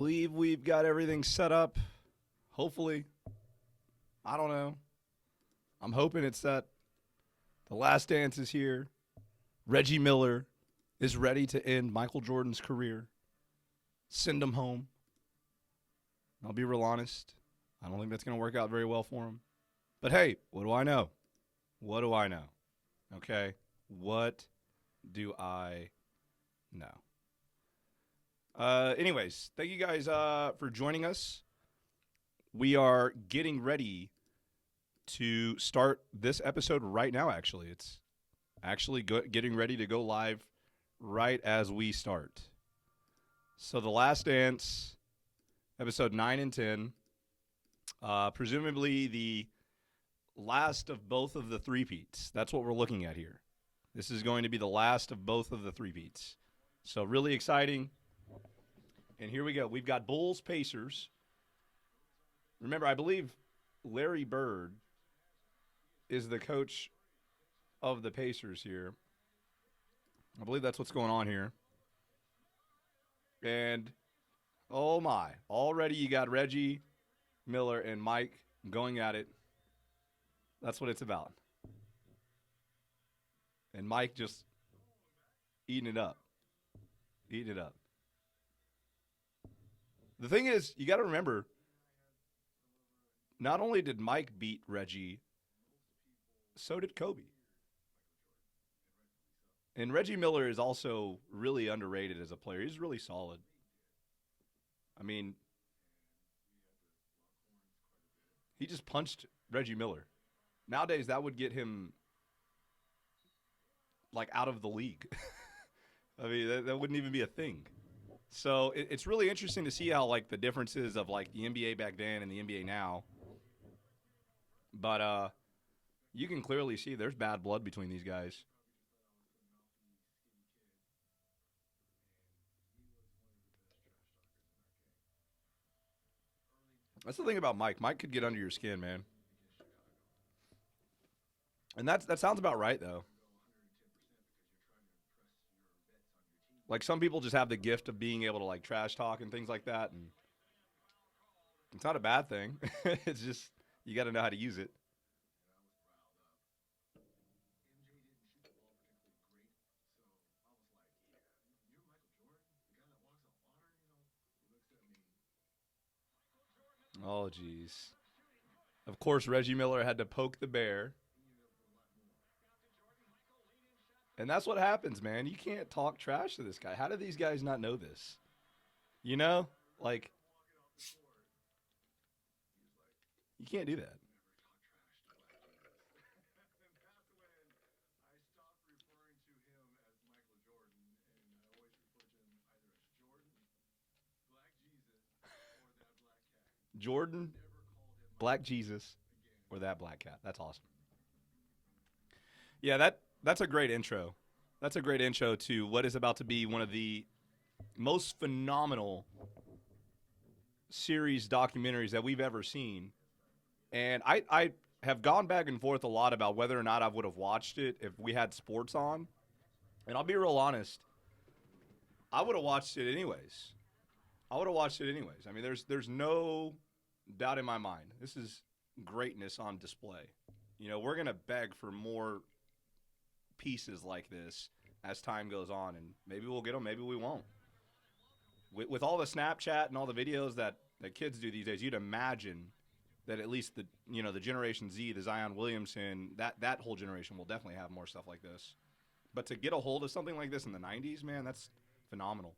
Believe we've got everything set up. Hopefully. I don't know. I'm hoping it's set. The last dance is here. Reggie Miller is ready to end Michael Jordan's career. Send him home. I'll be real honest. I don't think that's going to work out very well for him. But hey, what do I know? What do I know? Okay? What do I know? Anyways, thank you guys for joining us. We are getting ready to start this episode right now, actually. It's actually getting ready to go live right as we start. So, The Last Dance, episode 9 and 10, presumably the last of both of the three-peats. That's what we're looking at here. This is going to be the last of both of the three-peats. So, really exciting. And here we go. We've got Bulls, Pacers. Remember, I believe Larry Bird is the coach of the Pacers here. I believe that's what's going on here. And, oh my, already you got Reggie Miller and Mike going at it. That's what it's about. And Mike just eating it up. Eating it up. The thing is, you got to remember, not only did Mike beat Reggie, so did Kobe. And Reggie Miller is also really underrated as a player. He's really solid. I mean, he just punched Reggie Miller. Nowadays, that would get him, like, out of the league. I mean, that wouldn't even be a thing. So it's really interesting to see how, like, the differences of, like, the NBA back then and the NBA now. But you can clearly see there's bad blood between these guys. That's the thing about Mike. Mike could get under your skin, man. And that sounds about right, though. Like, some people just have the gift of being able to, like, trash talk and things like that. And it's not a bad thing. It's just, you got to know how to use it. Oh, jeez. Of course, Reggie Miller had to poke the bear. And that's what happens, man. You can't talk trash to this guy. How do these guys not know this? You know? Like, you can't do that. Jordan, Black Jesus, or that black cat. That's awesome. Yeah, that's a great intro. That's a great intro to what is about to be one of the most phenomenal series documentaries that we've ever seen. And I have gone back and forth a lot about whether or not I would have watched it if we had sports on. And I'll be real honest, I would have watched it anyways. I would have watched it anyways. I mean, there's no doubt in my mind. This is greatness on display. You know, we're gonna beg for more pieces like this as time goes on, and maybe we'll get them, maybe we won't. With all the Snapchat and all the videos that kids do these days, you'd imagine that at least the Generation Z, the Zion Williamson, that whole generation will definitely have more stuff like this. But to get a hold of something like this in the '90s, man, that's phenomenal.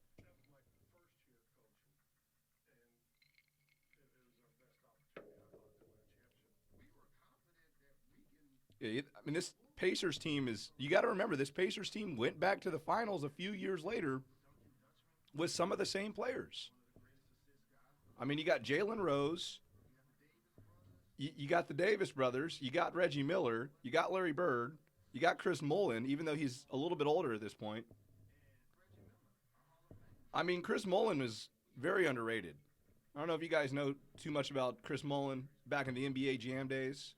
Yeah, I mean, this Pacers team is, you got to remember, this Pacers team went back to the finals a few years later with some of the same players. I mean, you got Jalen Rose, you got the Davis brothers, you got Reggie Miller, you got Larry Bird, you got Chris Mullen, even though he's a little bit older at this point. I mean, Chris Mullen was very underrated. I don't know if you guys know too much about Chris Mullen back in the NBA Jam days.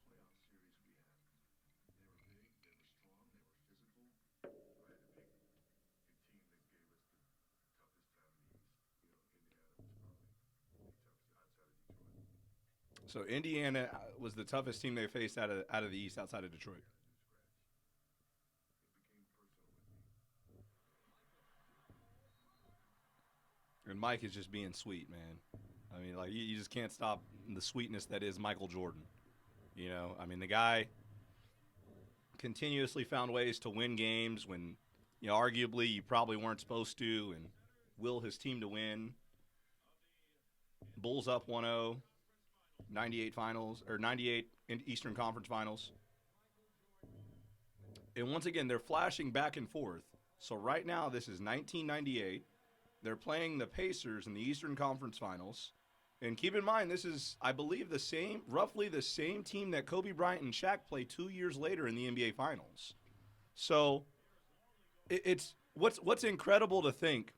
So Indiana was the toughest team they faced out of the East outside of Detroit. And Mike is just being sweet, man. I mean, like you just can't stop the sweetness that is Michael Jordan. You know, I mean, the guy continuously found ways to win games when, arguably you probably weren't supposed to, and will his team to win. Bulls up 1-0, 98 finals or 98 in Eastern Conference Finals. And once again, they're flashing back and forth. So right now, this is 1998. They're playing the Pacers in the Eastern Conference Finals. And keep in mind, this is, I believe, roughly the same team that Kobe Bryant and Shaq played 2 years later in the NBA Finals. So it's what's incredible to think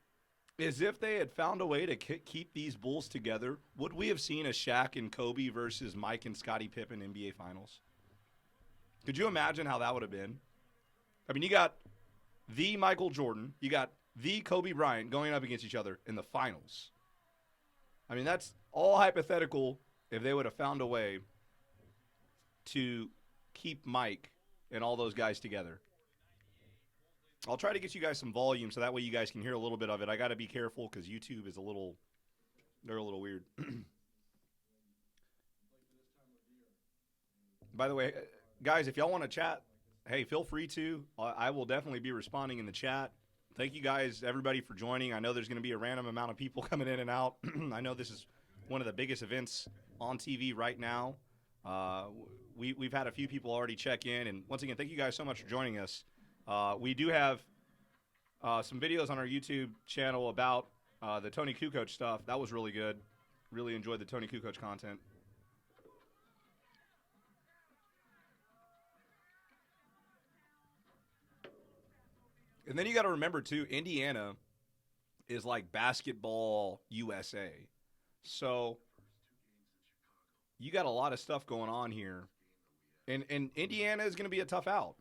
is if they had found a way to keep these Bulls together, would we have seen a Shaq and Kobe versus Mike and Scottie Pippen NBA Finals? Could you imagine how that would have been? I mean, you got the Michael Jordan, you got the Kobe Bryant going up against each other in the finals. I mean, that's all hypothetical if they would have found a way to keep Mike and all those guys together. I'll try to get you guys some volume so that way you guys can hear a little bit of it. I got to be careful because YouTube is they're a little weird. By the way, guys, if y'all want to chat, hey, feel free to. I will definitely be responding in the chat. Thank you guys, everybody, for joining. I know there's going to be a random amount of people coming in and out. I know this is one of the biggest events on TV right now. We've had a few people already check in. And once again, thank you guys so much for joining us. We do have some videos on our YouTube channel about the Tony Kukoc stuff. That was really good. Really enjoyed the Tony Kukoc content. And then you got to remember, too, Indiana is like basketball USA. So you got a lot of stuff going on here. And Indiana is going to be a tough out.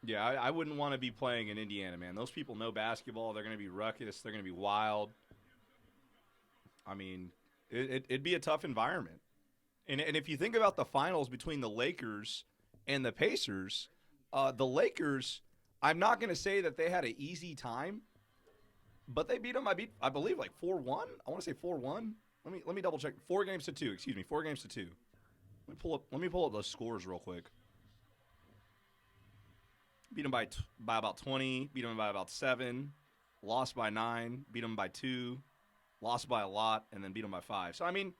Yeah, I wouldn't want to be playing in Indiana, man. Those people know basketball. They're going to be ruckus. They're going to be wild. I mean, it'd be a tough environment. And if you think about the finals between the Lakers and the Pacers, the Lakers, I'm not going to say that they had an easy time, but they beat them. I believe like 4-1. I want to say 4-1. Let me double check. 4-2. Excuse me, 4-2. Let me pull up those scores real quick. Beat them by about 20. Beat them by about 7. Lost by 9. Beat them by 2. Lost by a lot, and then beat them by 5. So I mean,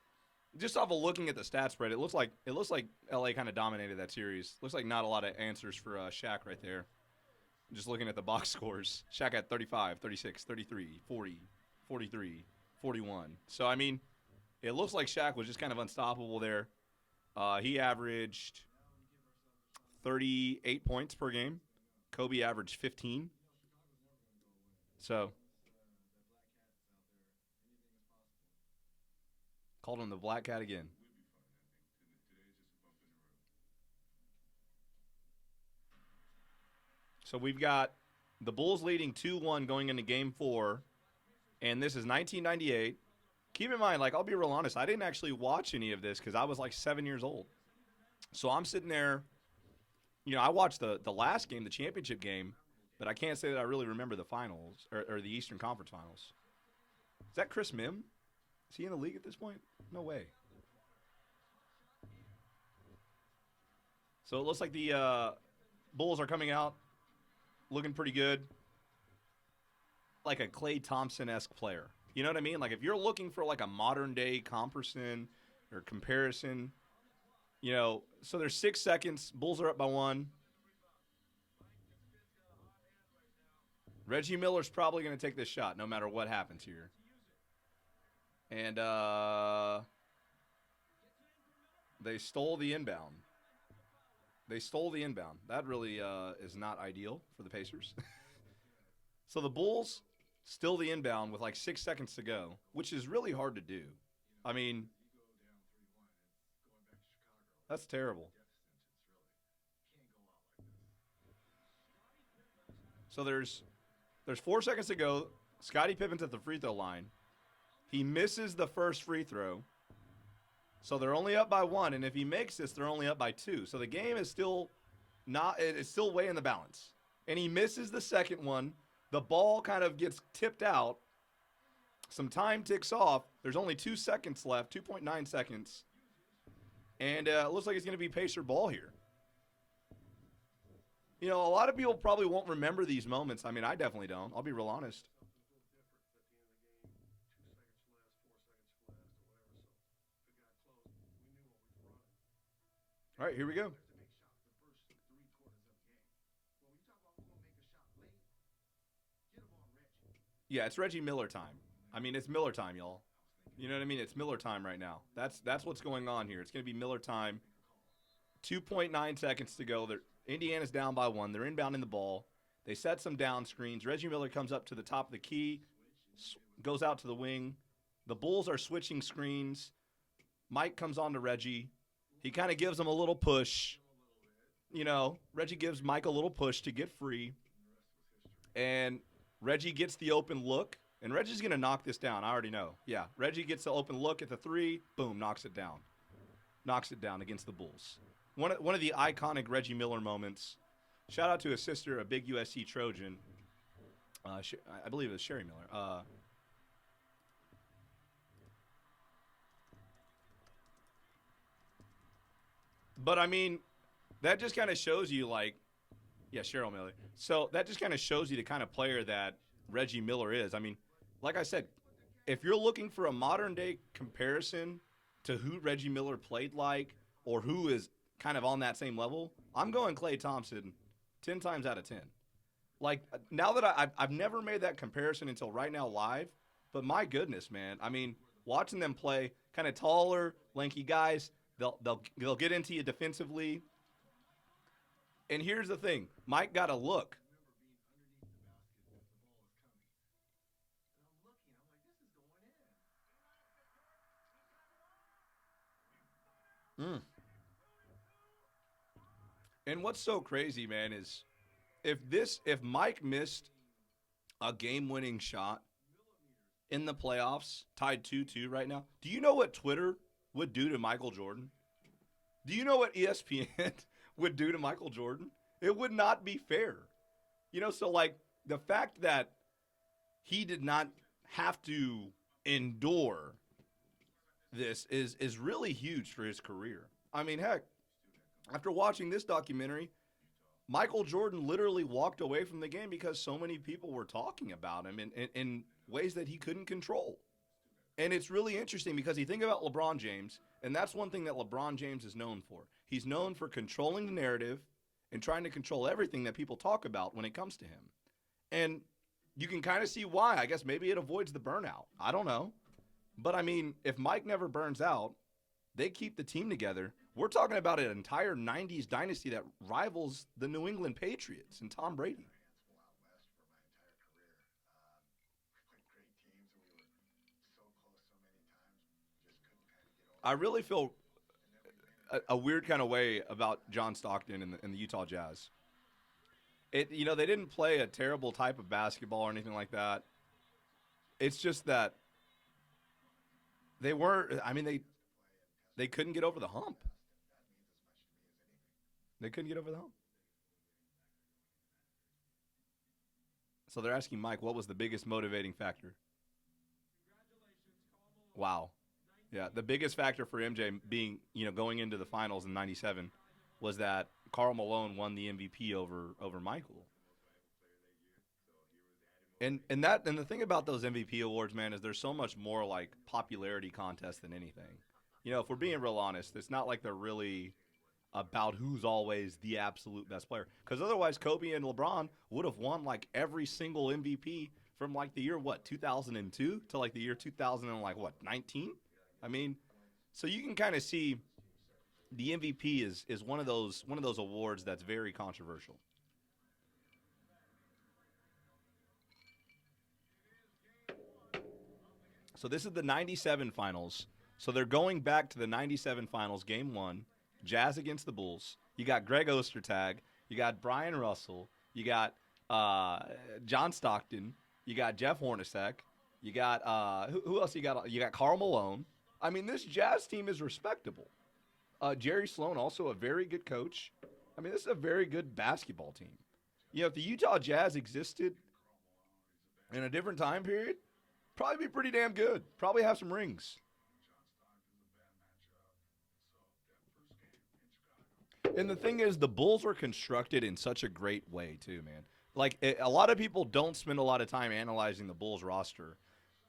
just off of looking at the stat spread, it looks like LA kind of dominated that series. Looks like not a lot of answers for Shaq right there. Just looking at the box scores, Shaq had 35, 36, 33, 40, 43, 41. So I mean, it looks like Shaq was just kind of unstoppable there. He averaged 38 points per game. Kobe averaged 15. So called him the Black Cat again. So we've got the Bulls leading 2-1 going into Game 4, and this is 1998. Keep in mind, like, I'll be real honest, I didn't actually watch any of this because I was like 7 years old. So I'm sitting there, I watched the last game, the championship game, but I can't say that I really remember the finals or the Eastern Conference Finals. Is that Chris Mim? Is he in the league at this point? No way. So it looks like the Bulls are coming out looking pretty good. Like a Klay Thompson-esque player. You know what I mean? Like if you're looking for like a modern-day comparison or comparison, so there's 6 seconds. Bulls are up by 1. Reggie Miller's probably going to take this shot no matter what happens here. And they stole the inbound. That really is not ideal for the Pacers. So the Bulls still the inbound with like 6 seconds to go, which is really hard to do. I mean, that's terrible. So there's 4 seconds to go. Scottie Pippen's at the free throw line. He misses the first free throw. So they're only up by 1, and if he makes this, they're only up by 2. So the game is still it's still way in the balance. And he misses the second one. The ball kind of gets tipped out. Some time ticks off. There's only 2 seconds left, 2.9 seconds. And it looks like it's going to be Pacer ball here. You know, a lot of people probably won't remember these moments. I mean, I definitely don't. I'll be real honest. All right, here we go. Yeah, it's Reggie Miller time. I mean, it's Miller time, y'all. You know what I mean? It's Miller time right now. That's what's going on here. It's going to be Miller time. 2.9 seconds to go. Indiana's down by 1. They're inbounding the ball. They set some down screens. Reggie Miller comes up to the top of the key, goes out to the wing. The Bulls are switching screens. Mike comes on to Reggie. He kind of gives him a little push. You know, Reggie gives Mike a little push to get free. And Reggie gets the open look. And Reggie's going to knock this down. I already know. Yeah, Reggie gets the open look at the 3. Boom, knocks it down. Knocks it down against the Bulls. One of the iconic Reggie Miller moments. Shout out to his sister, a big USC Trojan. I believe it was Sherry Miller. But, I mean, that just kind of shows you, like, yeah, Cheryl Miller. So that just kind of shows you the kind of player that Reggie Miller is. I mean, like I said, if you're looking for a modern-day comparison to who Reggie Miller played like or who is kind of on that same level, I'm going Klay Thompson 10 times out of 10. Like, now that I've never made that comparison until right now live, but my goodness, man. I mean, watching them play, kind of taller, lanky guys, they'll get into you defensively. And here's the thing. Mike got a look. Mm. And what's so crazy, man, is if Mike missed a game-winning shot in the playoffs, tied 2-2 right now, do you know what Twitter would do to Michael Jordan? Do you know what ESPN would do to Michael Jordan? It would not be fair. You know, so like the fact that he did not have to endure this is really huge for his career. I mean, heck, after watching this documentary, Michael Jordan literally walked away from the game because so many people were talking about him in ways that he couldn't control. And it's really interesting because you think about LeBron James, and that's one thing that LeBron James is known for. He's known for controlling the narrative and trying to control everything that people talk about when it comes to him. And you can kind of see why. I guess maybe it avoids the burnout. I don't know. But, I mean, if Mike never burns out, they keep the team together. We're talking about an entire 90s dynasty that rivals the New England Patriots and Tom Brady. I really feel a weird kind of way about John Stockton and the Utah Jazz. You know, they didn't play a terrible type of basketball or anything like that. It's just that they weren't. I mean, they couldn't get over the hump. They couldn't get over the hump. So they're asking Mike, what was the biggest motivating factor? Wow. Yeah, the biggest factor for MJ being, you know, going into the finals in '97 was that Karl Malone won the MVP over Michael. And the thing about those MVP awards, man, is there's so much more like popularity contest than anything. You know, if we're being real honest, it's not like they're really about who's always the absolute best player. Because otherwise, Kobe and LeBron would have won like every single MVP from like the year 2002 to like the year 2000 and like 19. I mean, so you can kind of see the MVP is one of those awards that's very controversial. So this is the 97 finals. So they're going back to the 97 finals, game 1, Jazz against the Bulls. You got Greg Ostertag. You got Brian Russell. You got John Stockton. You got Jeff Hornacek. You got who else? You got Karl Malone. I mean, this Jazz team is respectable. Jerry Sloan, also a very good coach. I mean, this is a very good basketball team. You know, if the Utah Jazz existed in a different time period, probably be pretty damn good. Probably have some rings. And the thing is, the Bulls are constructed in such a great way, too, man. Like, a lot of people don't spend a lot of time analyzing the Bulls roster.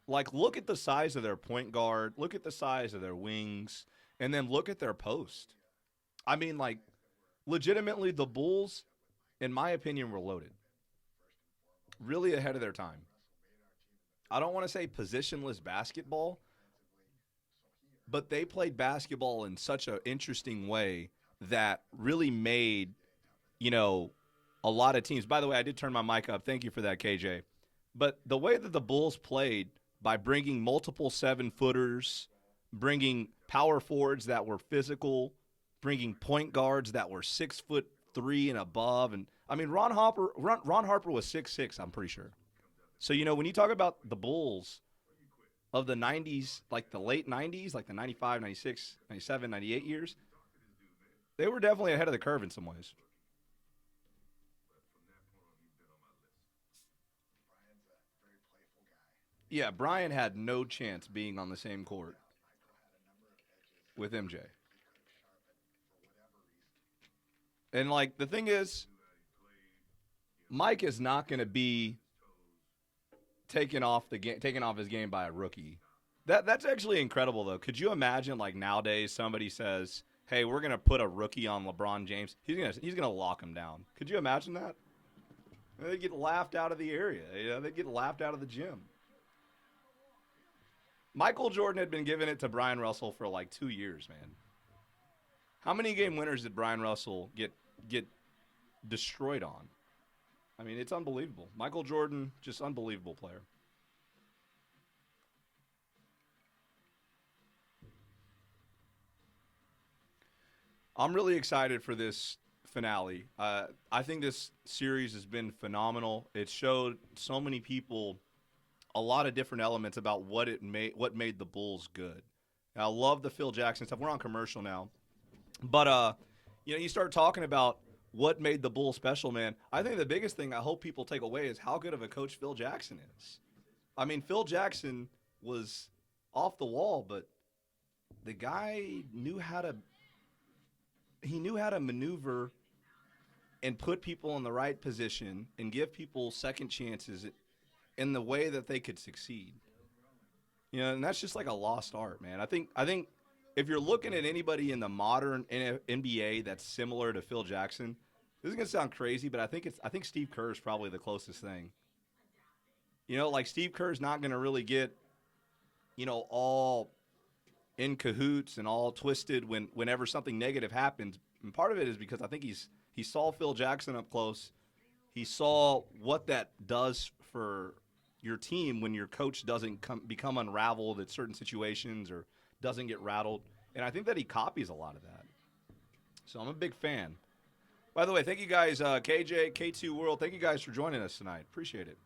Like, look at the size of their point guard, look at the size of their wings, and then look at their post. I mean, like, legitimately, the Bulls, in my opinion, were loaded. Really ahead of their time. I don't want to say positionless basketball, but they played basketball in such an interesting way that really made, you know, a lot of teams. By the way, I did turn my mic up. Thank you for that, KJ. But the way that the Bulls played by bringing multiple 7-footers, bringing power forwards that were physical, bringing point guards that were 6'3" and above, and I mean Ron Harper was 6'6", I'm pretty sure. So you know when you talk about the Bulls of the 90s, like the late 90s, like the 95, 96, 97, 98 years, they were definitely ahead of the curve in some ways. Yeah, Brian had no chance being on the same court with MJ. And like the thing is, Mike is not going to be taken off his game by a rookie. That's actually incredible though. Could you imagine like nowadays somebody says, "Hey, we're going to put a rookie on LeBron James." He's going to lock him down. Could you imagine that? They get laughed out of the area. You know, they get laughed out of the gym. Michael Jordan had been giving it to Brian Russell for like 2 years, man. How many game winners did Brian Russell get destroyed on? I mean, it's unbelievable. Michael Jordan, just unbelievable player. I'm really excited for this finale. I think this series has been phenomenal. It showed so many people a lot of different elements about what made the Bulls good. And I love the Phil Jackson stuff. We're on commercial now, but you know, you start talking about what made the Bulls special, man. I think the biggest thing I hope people take away is how good of a coach Phil Jackson is. I mean, Phil Jackson was off the wall, but the guy knew how to maneuver and put people in the right position and give people second chances in the way that they could succeed. You know, and that's just like a lost art, man. I think if you're looking at anybody in the modern NBA that's similar to Phil Jackson, this is gonna sound crazy, but I think Steve Kerr is probably the closest thing. You know, like Steve Kerr's not gonna really get all in cahoots and all twisted whenever something negative happens. And part of it is because I think he saw Phil Jackson up close. He saw what that does for your team when your coach doesn't become unraveled at certain situations or doesn't get rattled. And I think that he copies a lot of that. So I'm a big fan. By the way, thank you guys, KJ, K2 World. Thank you guys for joining us tonight. Appreciate it.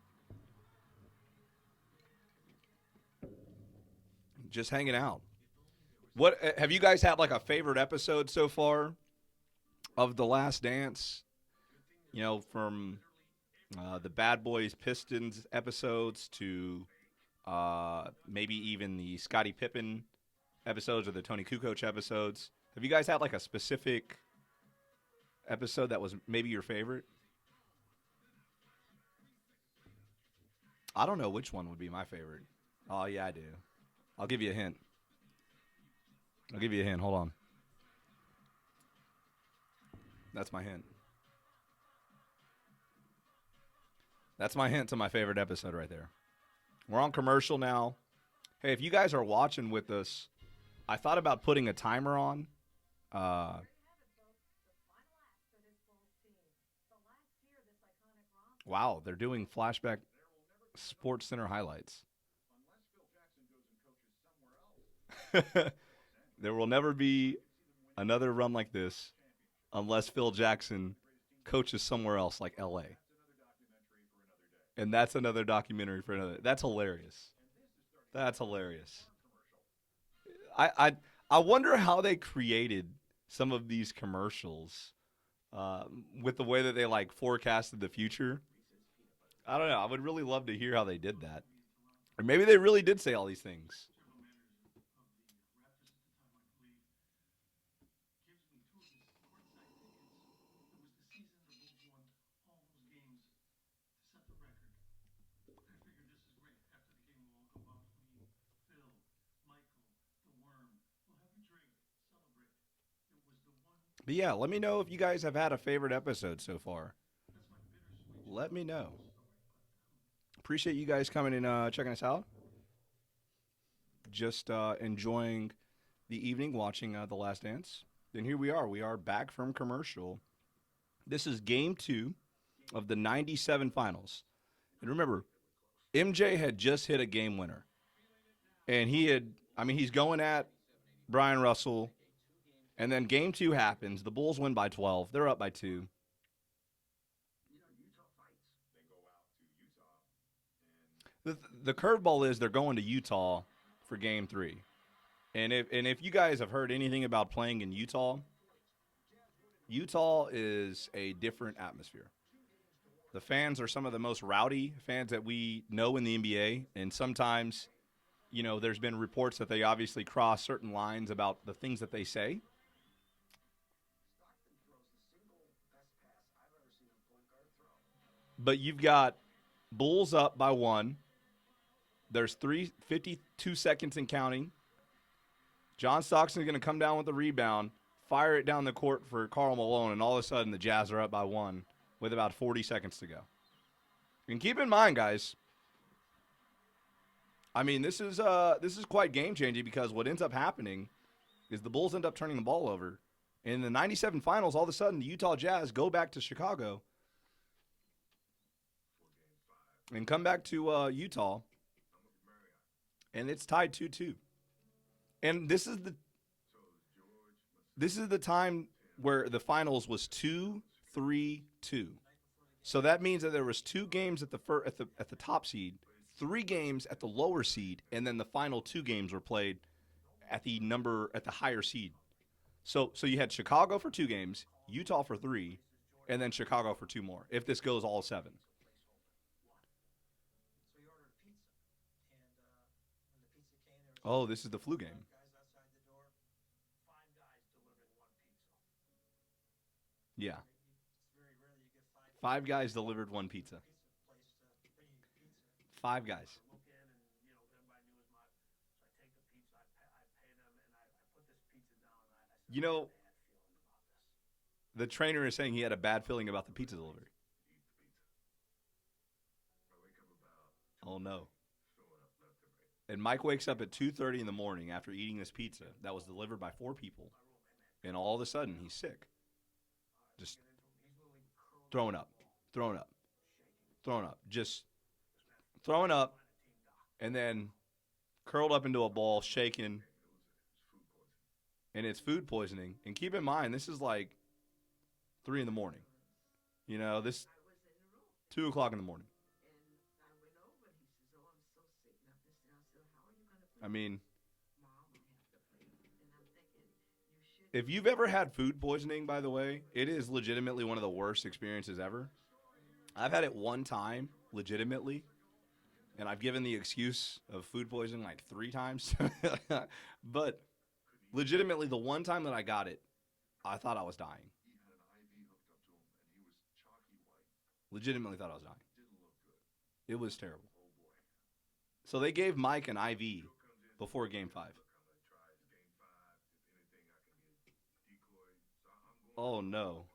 Just hanging out. What have you guys had like a favorite episode so far of The Last Dance? You know, from the Bad Boys Pistons episodes to maybe even the Scottie Pippen episodes or the Tony Kukoc episodes. Have you guys had like a specific episode that was maybe your favorite? I don't know which one would be my favorite. Oh yeah, I do. I'll give you a hint. I'll give you a hint. Hold on. That's my hint. That's my hint to my favorite episode right there. We're on commercial now. Hey, if you guys are watching with us, I thought about putting a timer on. Uh, wow, they're doing flashback Sports Center highlights. There will never be another run like this unless Phil Jackson coaches somewhere else like LA. And that's another documentary for another. That's hilarious. That's hilarious. I I I wonder how they created some of these commercials with the way that they like forecasted the future. I don't know. I would really love to hear how they did that, or maybe they really did say all these things. But yeah, let me know if you guys have had a favorite episode so far. Let me know. Appreciate you guys coming and checking us out. Just enjoying the evening watching The Last Dance. And here we are. We are back from commercial. This is game two of the 97 finals. And remember, MJ had just hit a game winner. And he's going at Brian Russell. And then game two happens. The Bulls win by 12. They're up by two. The curveball is they're going to Utah for game three. And if you guys have heard anything about playing in Utah, Utah is a different atmosphere. The fans are some of the most rowdy fans that we know in the NBA, and sometimes, there's been reports that they obviously cross certain lines about the things that they say. But you've got Bulls up by one. There's 3:52 seconds and counting. John Stockton's going to come down with the rebound, fire it down the court for Karl Malone, and all of a sudden the Jazz are up by one with about 40 seconds to go. And keep in mind, guys, this is quite game changing because what ends up happening is the Bulls end up turning the ball over. In the 97 finals, all of a sudden the Utah Jazz go back to Chicago and come back to Utah, and it's tied 2-2. And this is the time where the finals was 2-3-2. So that means that there was two games at the top seed, three games at the lower seed, and then the final two games were played at the higher seed. So you had Chicago for two games, Utah for three, and then Chicago for two more. If this goes all seven. Oh, this is the flu game. Yeah. Five guys delivered one pizza. Five guys. You know, the trainer is saying he had a bad feeling about the pizza delivery. Oh no. And Mike wakes up at 2:30 in the morning after eating this pizza that was delivered by four people, and all of a sudden he's sick. Just throwing up, throwing up, throwing up, just throwing up, and then curled up into a ball, shaking, and it's food poisoning. And keep in mind, this is like 3 in the morning. This 2 o'clock in the morning. I mean, if you've ever had food poisoning, by the way, it is legitimately one of the worst experiences ever. I've had it one time, legitimately, and I've given the excuse of food poisoning like three times. But legitimately, the one time that I got it, I thought I was dying. Legitimately thought I was dying. It was terrible. So they gave Mike an IV before game five. Oh, no.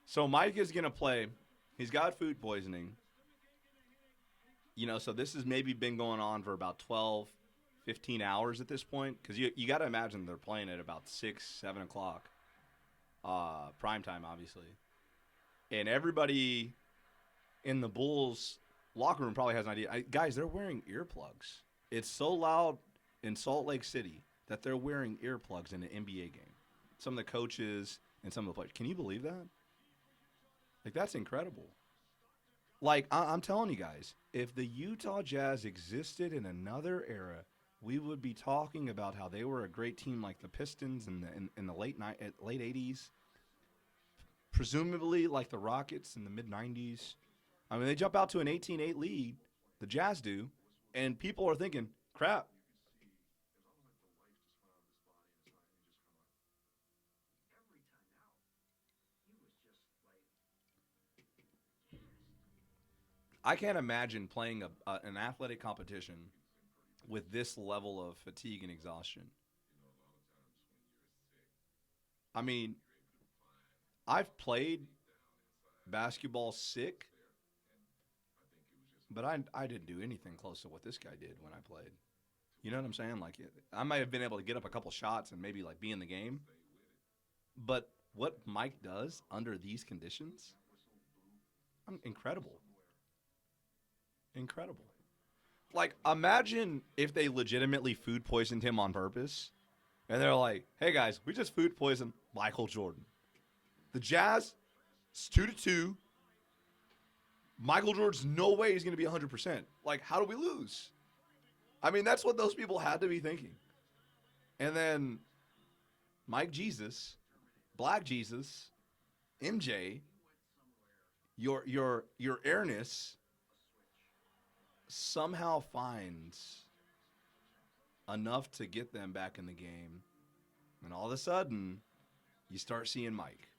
So Mike is going to play. He's got food poisoning. So this has maybe been going on for about 12, 15 hours at this point. Because you got to imagine they're playing at about 6, 7 o'clock. Prime time, obviously. And everybody in the Bulls locker room probably has an idea. Guys, they're wearing earplugs. It's so loud in Salt Lake City that they're wearing earplugs in an NBA game. Some of the coaches and some of the players. Can you believe that? Like, that's incredible. Like I'm telling you guys, if the Utah Jazz existed in another era, we would be talking about how they were a great team, like the Pistons in the late '80s, presumably like the Rockets in the mid '90s. I mean, they jump out to an 18-8 lead, the Jazz do, and people are thinking, "Crap, I can't imagine playing an athletic competition with this level of fatigue and exhaustion." I mean, I've played basketball sick, but I didn't do anything close to what this guy did when I played. You know what I'm saying? Like I might have been able to get up a couple shots and maybe like be in the game, but what Mike does under these conditions, incredible, incredible. Like imagine if they legitimately food poisoned him on purpose, and they're like, "Hey guys, we just food poisoned Michael Jordan. The Jazz, it's 2-2. Michael Jordan's no way he's going to be 100%. Like, how do we lose?" I mean, that's what those people had to be thinking. And then Mike Jesus, Black Jesus, MJ, your airness somehow finds enough to get them back in the game, and all of a sudden, you start seeing Mike.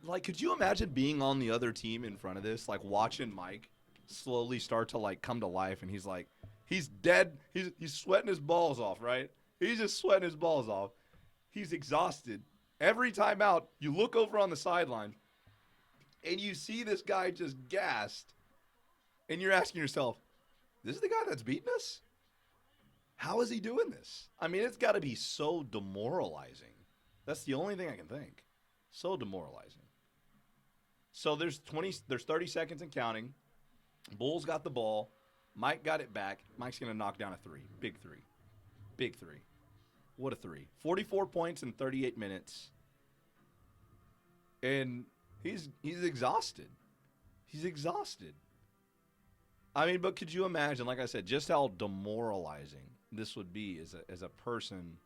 Like, could you imagine being on the other team in front of this, like watching Mike slowly start to like come to life, and he's like, he's dead. He's sweating his balls off, right? He's just sweating his balls off. He's exhausted. Every time out, you look over on the sideline, and you see this guy just gassed, and you're asking yourself, "This is the guy that's beating us? How is he doing this?" I mean, it's got to be so demoralizing. That's the only thing I can think. So demoralizing. So there's 30 seconds and counting. Bulls got the ball. Mike got it back. Mike's going to knock down a three. Big three. Big three. What a three. 44 points in 38 minutes. And he's exhausted. He's exhausted. I mean, but could you imagine, like I said, just how demoralizing this would be as a person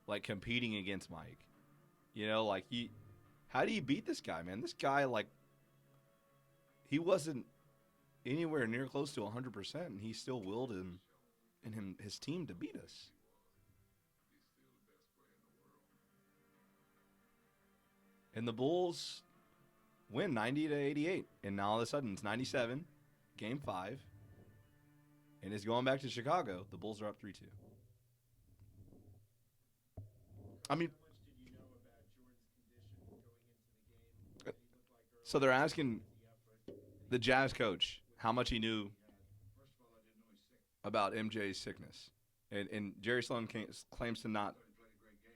like competing against Mike? You know, like how do you beat this guy, man? This guy, like, he wasn't anywhere near close to 100%, and he still willed his team to beat us. And the Bulls win 90-88, and now all of a sudden it's 97, Game 5, and it's going back to Chicago. The Bulls are up 3-2. I mean, so they're asking the Jazz coach how much he knew about MJ's sickness, and Jerry Sloan claims to not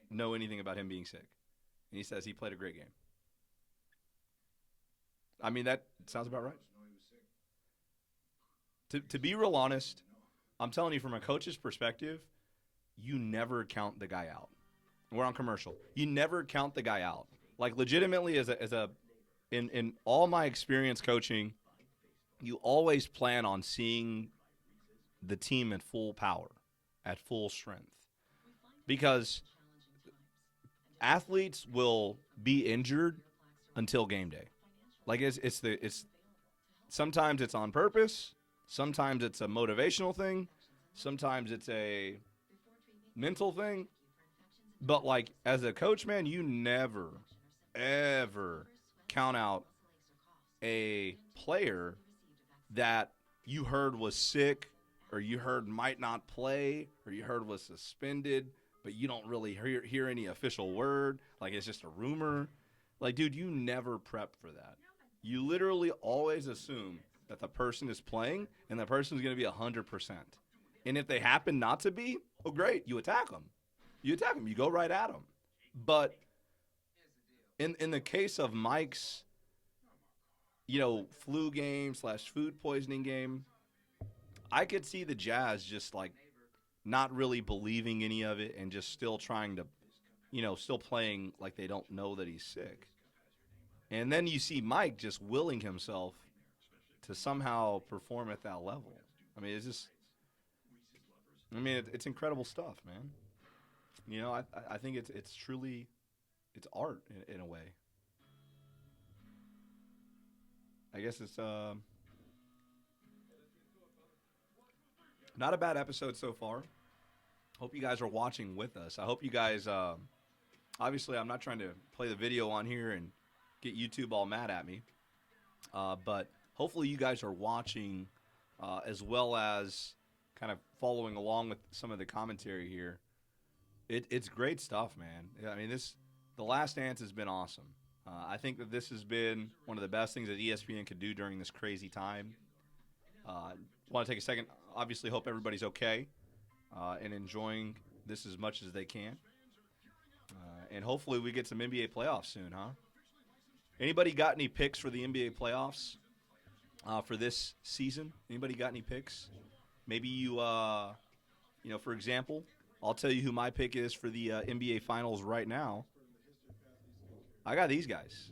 know anything about him being sick, and he says he played a great game. I mean, that sounds about right. To be real honest, I'm telling you from a coach's perspective, you never count the guy out. We're on commercial. You never count the guy out. Like legitimately, as a in all my experience coaching, you always plan on seeing the team at full power, at full strength, because athletes will be injured until game day. Like it's sometimes it's on purpose, sometimes it's a motivational thing, sometimes it's a mental thing. But like as a coach, man, you never ever count out a player that you heard was sick or you heard might not play or you heard was suspended, but you don't really hear any official word. Like it's just a rumor. Like, dude, you never prep for that. You literally always assume that the person is playing and the person is going to be 100%. And if they happen not to be, oh, great, you attack them. You attack them. You go right at them. But in the case of Mike's, flu game / food poisoning game, I could see the Jazz just like not really believing any of it and just still trying to, still playing like they don't know that he's sick. And then you see Mike just willing himself to somehow perform at that level. I mean, it's just, I mean, it's incredible stuff, man. You know, I think it's truly it's art in a way. I guess it's not a bad episode so far. Hope you guys are watching with us. I hope you guys. Obviously, I'm not trying to play the video on here and get YouTube all mad at me, but hopefully you guys are watching as well as kind of following along with some of the commentary here. It's great stuff, man. I mean, the Last Dance has been awesome. I think that this has been one of the best things that ESPN could do during this crazy time. Want to take a second. Obviously, hope everybody's okay and enjoying this as much as they can. And hopefully we get some NBA playoffs soon, huh? Anybody got any picks for the NBA playoffs for this season? Anybody got any picks? Maybe for example, I'll tell you who my pick is for the NBA Finals right now. I got these guys.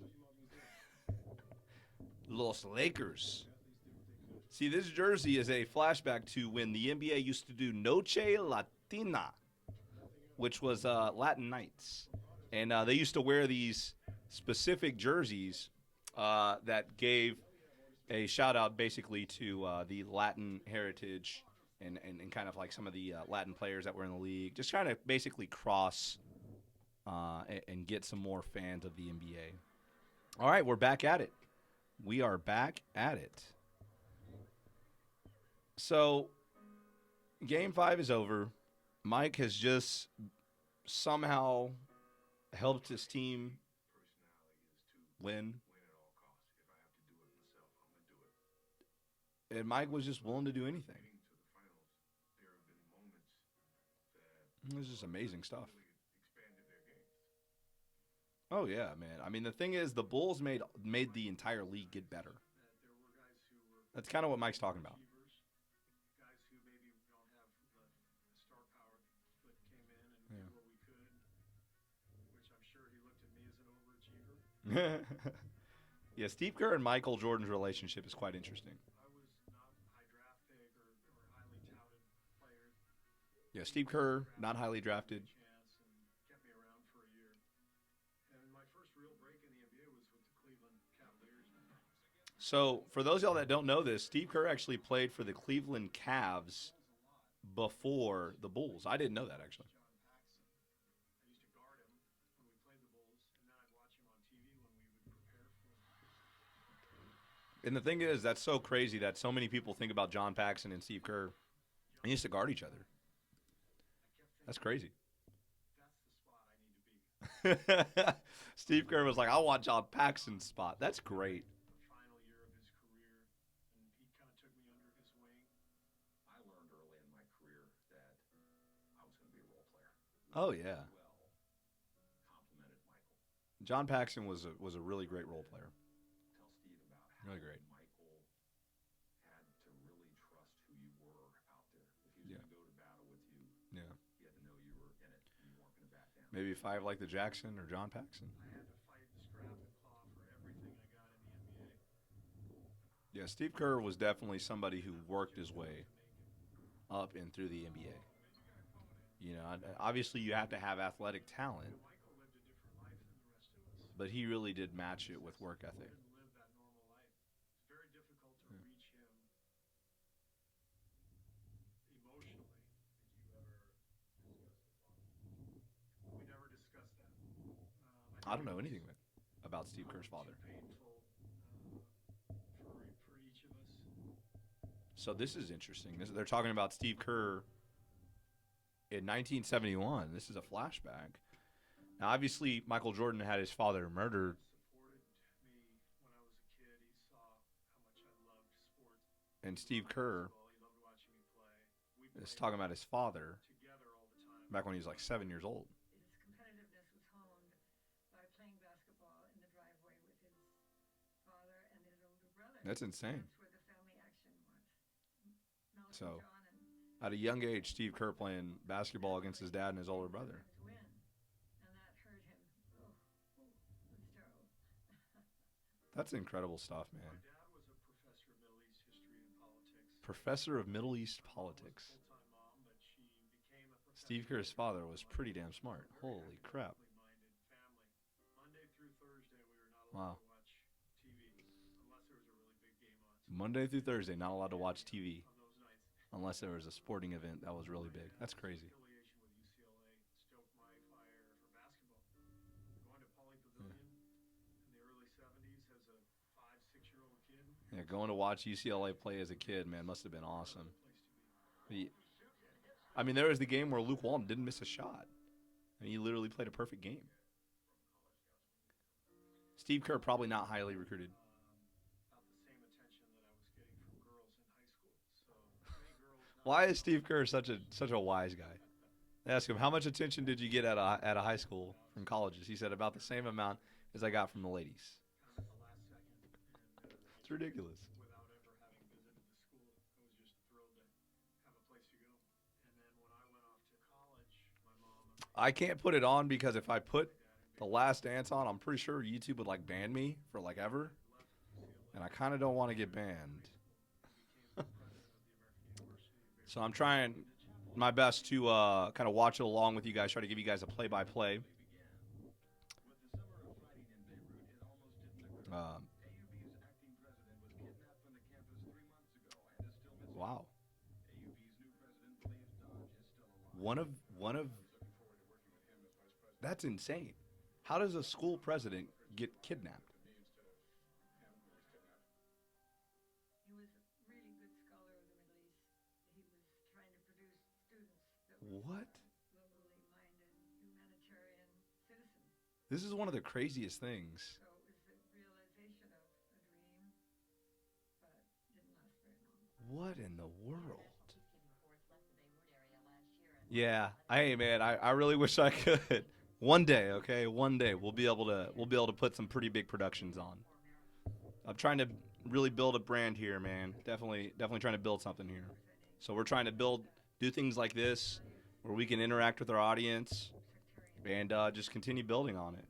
Los Lakers. See, this jersey is a flashback to when the NBA used to do Noche Latina, which was Latin Nights. And they used to wear these specific jerseys that gave a shout-out basically to the Latin heritage and kind of like some of the Latin players that were in the league. Just trying to basically cross and get some more fans of the NBA. All right, we're back at it. We are back at it. So, Game 5 is over. Mike has just somehow helped his team win. And Mike was just willing to do anything. It was just amazing stuff. Oh yeah, man. I mean, the thing is, the Bulls made the entire league get better. That's kind of what Mike's talking about. Yeah. Yeah, Steve Kerr and Michael Jordan's relationship is quite interesting. Yeah, Steve Kerr, not highly drafted. So, for those of y'all that don't know this, Steve Kerr actually played for the Cleveland Cavs before the Bulls. I didn't know that, actually. And the thing is, that's so crazy that so many people think about John Paxson and Steve Kerr. They used to guard each other. That's crazy. Steve Kerr was like, I want John Paxson's spot. That's great. Oh, yeah. John Paxson was a really great role player. Really great. Yeah. Yeah. Maybe five like the Jackson or John Paxson. Yeah, Steve Kerr was definitely somebody who worked his way up and through the NBA. You know, obviously you have to have athletic talent, but he really did match it with work ethic. I don't know anything about Steve Kerr's father. So this is interesting. They're talking about Steve Kerr in 1971. This is a flashback. Now, obviously, Michael Jordan had his father murdered, and Steve Kerr is talking about his father back when he was like 7 years old. That's insane. So, at a young age, Steve Kerr playing basketball against his dad and his older brother. That's incredible stuff, man. Professor of Middle East politics. Steve Kerr's father was pretty damn smart. Holy crap. Wow. Monday through Thursday, not allowed to watch TV unless there was a sporting event that was really big. That's crazy. Yeah, yeah, going to watch UCLA play as a kid, man, must have been awesome. He, I mean, there was the game where Luke Walton didn't miss a shot. I mean, he literally played a perfect game. Steve Kerr probably not highly recruited. Why is Steve Kerr such a wise guy? I asked him how much attention did you get at a high school from colleges. He said about the same amount as I got from the ladies. It's ridiculous. I can't put it on because if I put The Last Dance on, I'm pretty sure YouTube would like ban me for like ever, and I kind of don't want to get banned. So I'm trying my best to kind of watch it along with you guys, try to give you guys a play-by-play. Um, wow, one of one of that's insane. How does a school president get kidnapped? What? This is one of the craziest things. What in the world? Yeah, hey man, I really wish I could. One day, okay, one day we'll be able to put some pretty big productions on. I'm trying to really build a brand here, man. Definitely trying to build something here. So we're trying to do things like this, where we can interact with our audience and just continue building on it.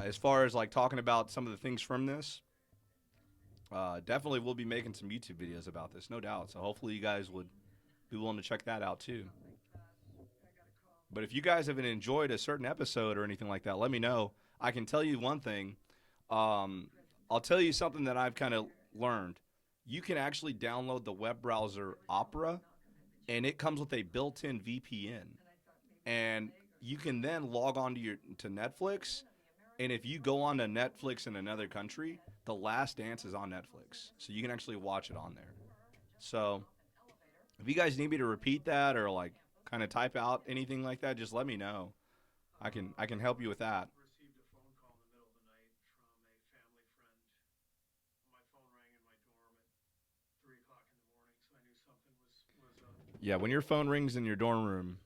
As far as like talking about some of the things from this, definitely we'll be making some YouTube videos about this, no doubt. So hopefully you guys would be willing to check that out too. But if you guys haven't enjoyed a certain episode or anything like that, let me know. I can tell you one thing. Um, I'll tell you something that I've kind of learned. You can actually download the web browser Opera, and it comes with a built-in VPN. And you can then log on to Netflix, and if you go on to Netflix in another country, The Last Dance is on Netflix, so you can actually watch it on there. So if you guys need me to repeat that or like kind of type out anything like that, just let me know. I can help you with that. Yeah, when your phone rings in your dorm room,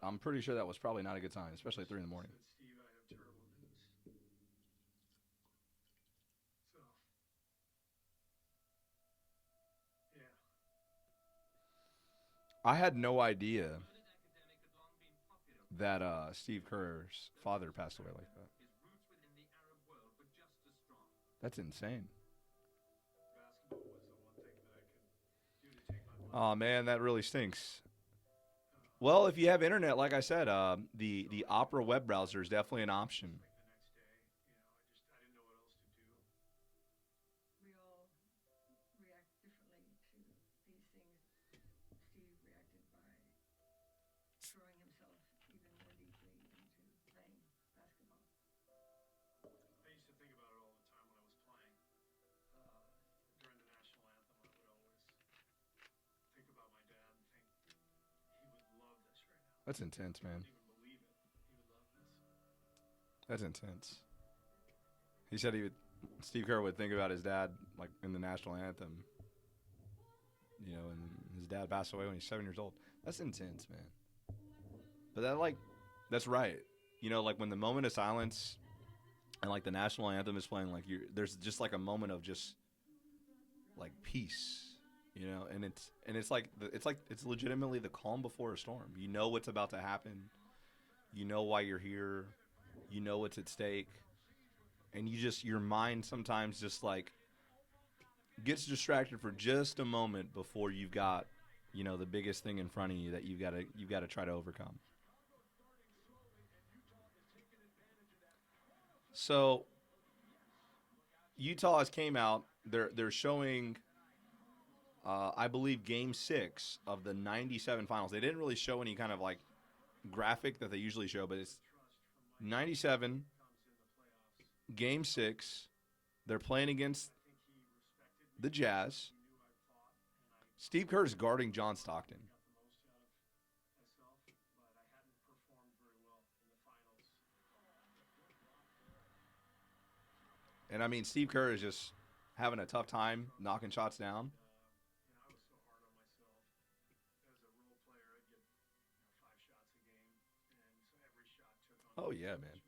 I'm pretty sure that was probably not a good sign, especially at 3 in the morning. I had no idea that Steve Kerr's father passed away like that. That's insane. Oh man, that really stinks. Well, if you have internet, like I said, the Opera web browser is definitely an option. That's intense, man. That's intense. He said he would. Steve Kerr would think about his dad like in the national anthem, and his dad passed away when he's 7 years old. That's intense, man. But that's right. Like when the moment of silence and like the national anthem is playing, like there's just like a moment of just like peace, and it's legitimately the calm before a storm. You know what's about to happen. You know why you're here. You know what's at stake, and your mind sometimes just like gets distracted for just a moment before you've got, the biggest thing in front of you that you've got to try to overcome. So Utah has came out. They're showing, I believe, Game 6 of the '97 finals. They didn't really show any kind of like graphic that they usually show, but it's '97 Game 6. They're playing against the Jazz. Steve Kerr is guarding John Stockton. And I mean, Steve Kerr is just having a tough time knocking shots down. Oh yeah, man.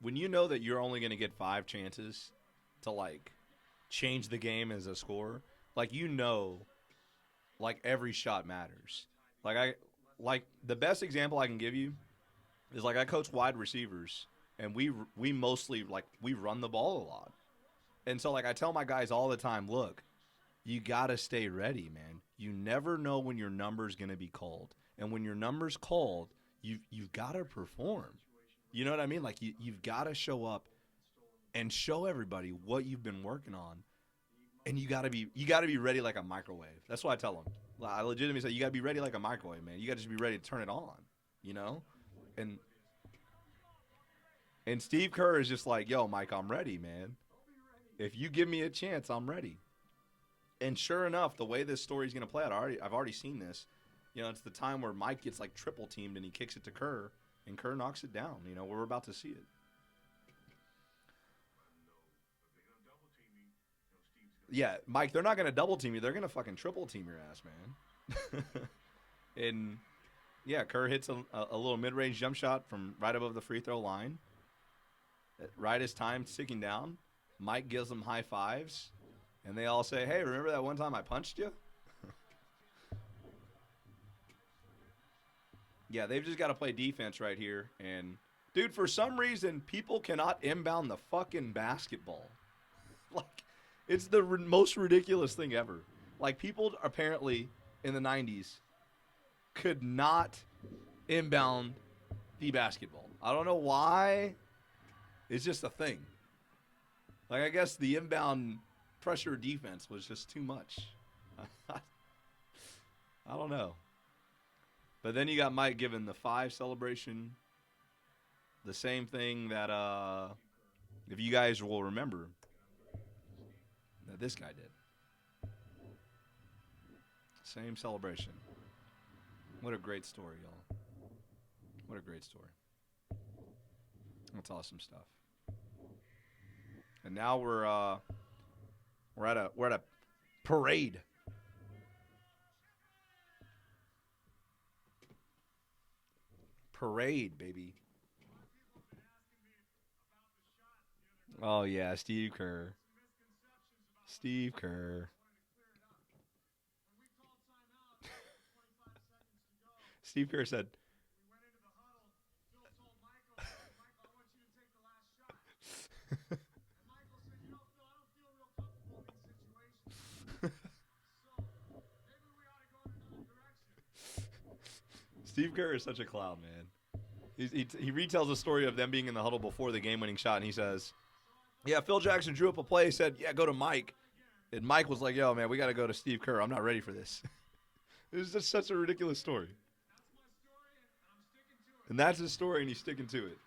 When you know that you're only going to get 5 chances to like change the game as a scorer, like like every shot matters. Like I like the best example I can give you is like I coach wide receivers and we mostly like we run the ball a lot. And so like I tell my guys all the time, look, you got to stay ready, man. You never know when your number's going to be called. And when your number's called, you've got to perform. You know what I mean? Like you've got to show up and show everybody what you've been working on. And you got to be ready like a microwave. That's what I tell them. I legitimately say you got to be ready like a microwave, man. You got to just be ready to turn it on, you know? And and Steve Kerr is just like, "Yo, Mike, I'm ready, man. If you give me a chance, I'm ready." And sure enough, the way this story's going to play out, I've already seen this. It's the time where Mike gets like triple teamed and he kicks it to Kerr, and Kerr knocks it down. We're about to see it. Yeah, Mike, they're not going to double team you. They're going to fucking triple team your ass, man. And yeah, Kerr hits a little mid range jump shot from right above the free throw line. Right as time ticking down, Mike gives them high fives, and they all say, "Hey, remember that one time I punched you?" Yeah, they've just got to play defense right here. And dude, for some reason, people cannot inbound the fucking basketball. Like, it's the most ridiculous thing ever. Like, people apparently in the '90s could not inbound the basketball. I don't know why. It's just a thing. Like, I guess the inbound pressure defense was just too much. I don't know. But then you got Mike giving the five celebration, the same thing that, if you guys will remember, that this guy did. Same celebration. What a great story, y'all. What a great story. That's awesome stuff. And now we're at a parade. Parade, baby. Oh yeah, Steve Kerr. Steve Kerr. Steve Kerr said, Steve Kerr is such a clown, man. He retells the story of them being in the huddle before the game-winning shot, and he says, "Yeah, Phil Jackson drew up a play. He said, yeah, go to Mike." And Mike was like, "Yo, man, we got to go to Steve Kerr. I'm not ready for this." It was just such a ridiculous story. And that's his story, and he's sticking to it.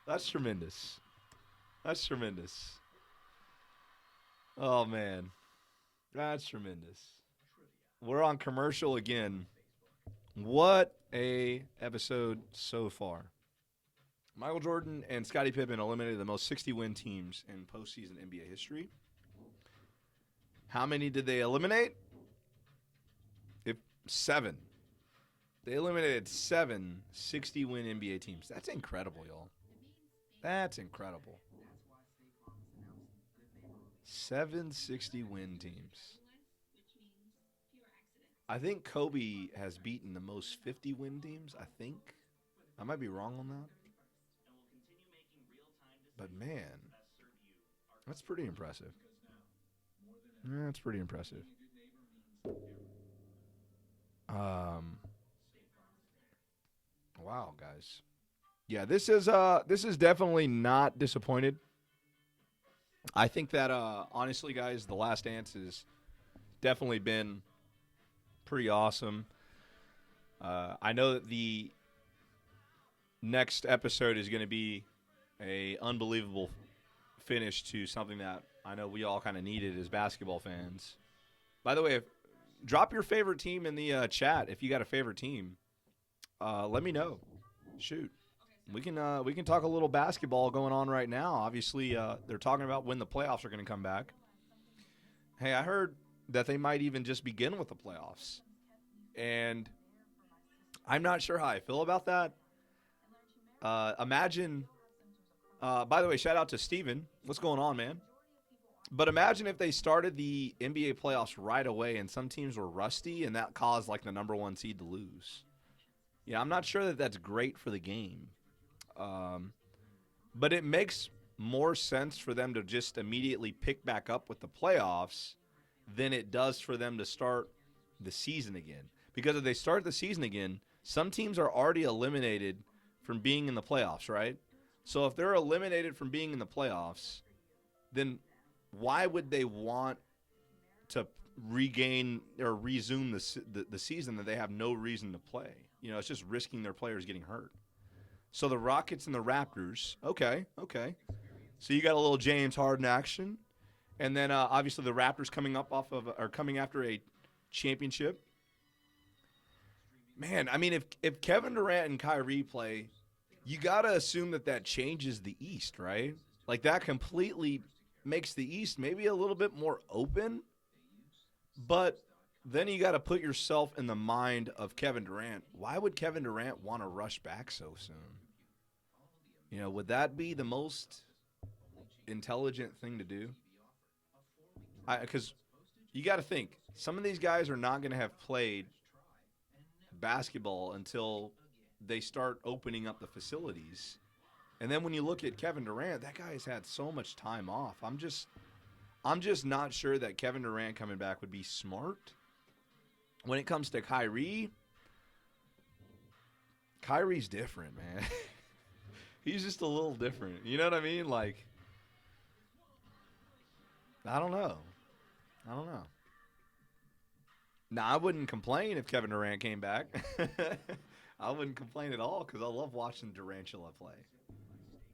That's tremendous. That's tremendous. Oh, man. That's tremendous. We're on commercial again. What a episode so far. Michael Jordan and Scottie Pippen eliminated the most 60-win teams in postseason NBA history. How many did they eliminate? 7. They eliminated 7 60-win NBA teams. That's incredible, y'all. That's incredible. 7 60-win teams. I think Kobe has beaten the most 50-win teams, I think. I might be wrong on that. But man, that's pretty impressive. That's pretty impressive. Um, wow, guys. Yeah, this is definitely not disappointed. I think that honestly, guys, the Last Dance has definitely been pretty awesome. I know that the next episode is going to be a unbelievable finish to something that I know we all kind of needed as basketball fans. By the way, drop your favorite team in the chat if you got a favorite team. Let me know. Shoot, we can talk a little basketball going on right now. Obviously, they're talking about when the playoffs are going to come back. Hey, I heard that they might even just begin with the playoffs, and I'm not sure how I feel about that. Imagine. By the way, shout out to Steven. What's going on, man? But imagine if they started the NBA playoffs right away and some teams were rusty and that caused like the number one seed to lose. Yeah, I'm not sure that that's great for the game. Um, but it makes more sense for them to just immediately pick back up with the playoffs than it does for them to start the season again. Because if they start the season again, some teams are already eliminated from being in the playoffs, right? So if they're eliminated from being in the playoffs, then why would they want to regain or resume the season that they have no reason to play? You know, it's just risking their players getting hurt. So the Rockets and the Raptors, okay. So you got a little James Harden action, and then obviously the Raptors coming up off of or coming after a championship. Man, I mean, if Kevin Durant and Kyrie play, you got to assume that that changes the East, right? Like that completely makes the East maybe a little bit more open, but then you got to put yourself in the mind of Kevin Durant. Why would Kevin Durant want to rush back so soon? You know, would that be the most intelligent thing to do? Because you got to think some of these guys are not going to have played basketball until they start opening up the facilities. And then when you look at Kevin Durant, that guy has had so much time off. I'm just not sure that Kevin Durant coming back would be smart. When it comes to Kyrie, Kyrie's different, man. He's just a little different. You know what I mean? Like, I don't know. I don't know. Now, I wouldn't complain if Kevin Durant came back. I wouldn't complain at all because I love watching Durantula play.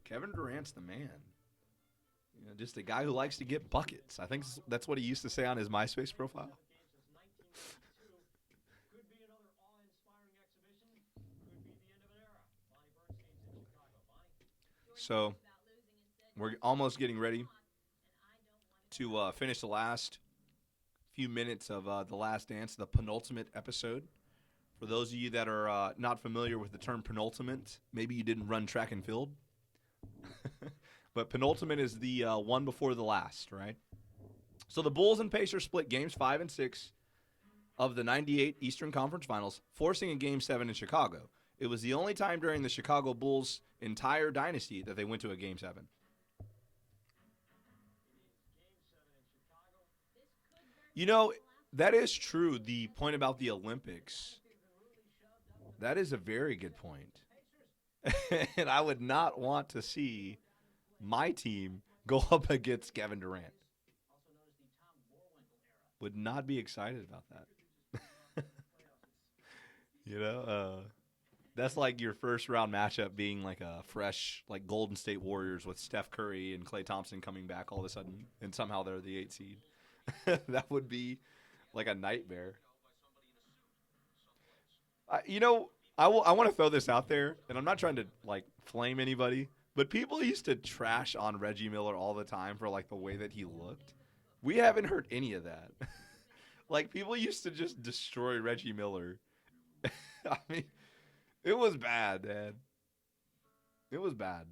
Kevin Durant's the man. You know, just a guy who likes to get buckets. I think that's what he used to say on his MySpace profile. So we're almost getting ready to finish the last few minutes of The Last Dance, the penultimate episode. For those of you that are not familiar with the term penultimate, maybe you didn't run track and field. But penultimate is the one before the last, right? So the Bulls and Pacers split games 5 and 6 of the 98 Eastern Conference Finals, forcing a game 7 in Chicago. It was the only time during the Chicago Bulls' entire dynasty that they went to a game 7. You know, that is true. The point about the Olympics, that is a very good point. And I would not want to see my team go up against Kevin Durant. Would not be excited about that. you know, that's like your first round matchup being like a fresh, like Golden State Warriors with Steph Curry and Klay Thompson coming back all of a sudden, and somehow they're the 8 seed. That would be like a nightmare. You know, I want to throw this out there, and I'm not trying to like flame anybody, but people used to trash on Reggie Miller all the time for like the way that he looked. We haven't heard any of that. Like people used to just destroy Reggie Miller. I mean, it was bad, man. It was bad.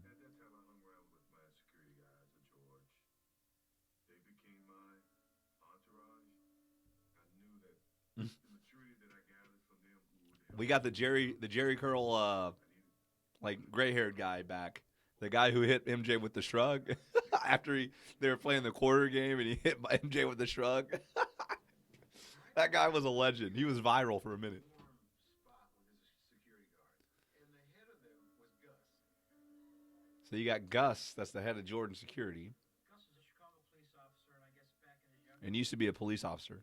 We got the Jerry Curl like gray haired guy back, the guy who hit MJ with the shrug. After they were playing the quarter game and he hit MJ with the shrug. That guy was a legend. He was viral for a minute. So you got Gus, that's the head of Jordan Security, and used to be a police officer.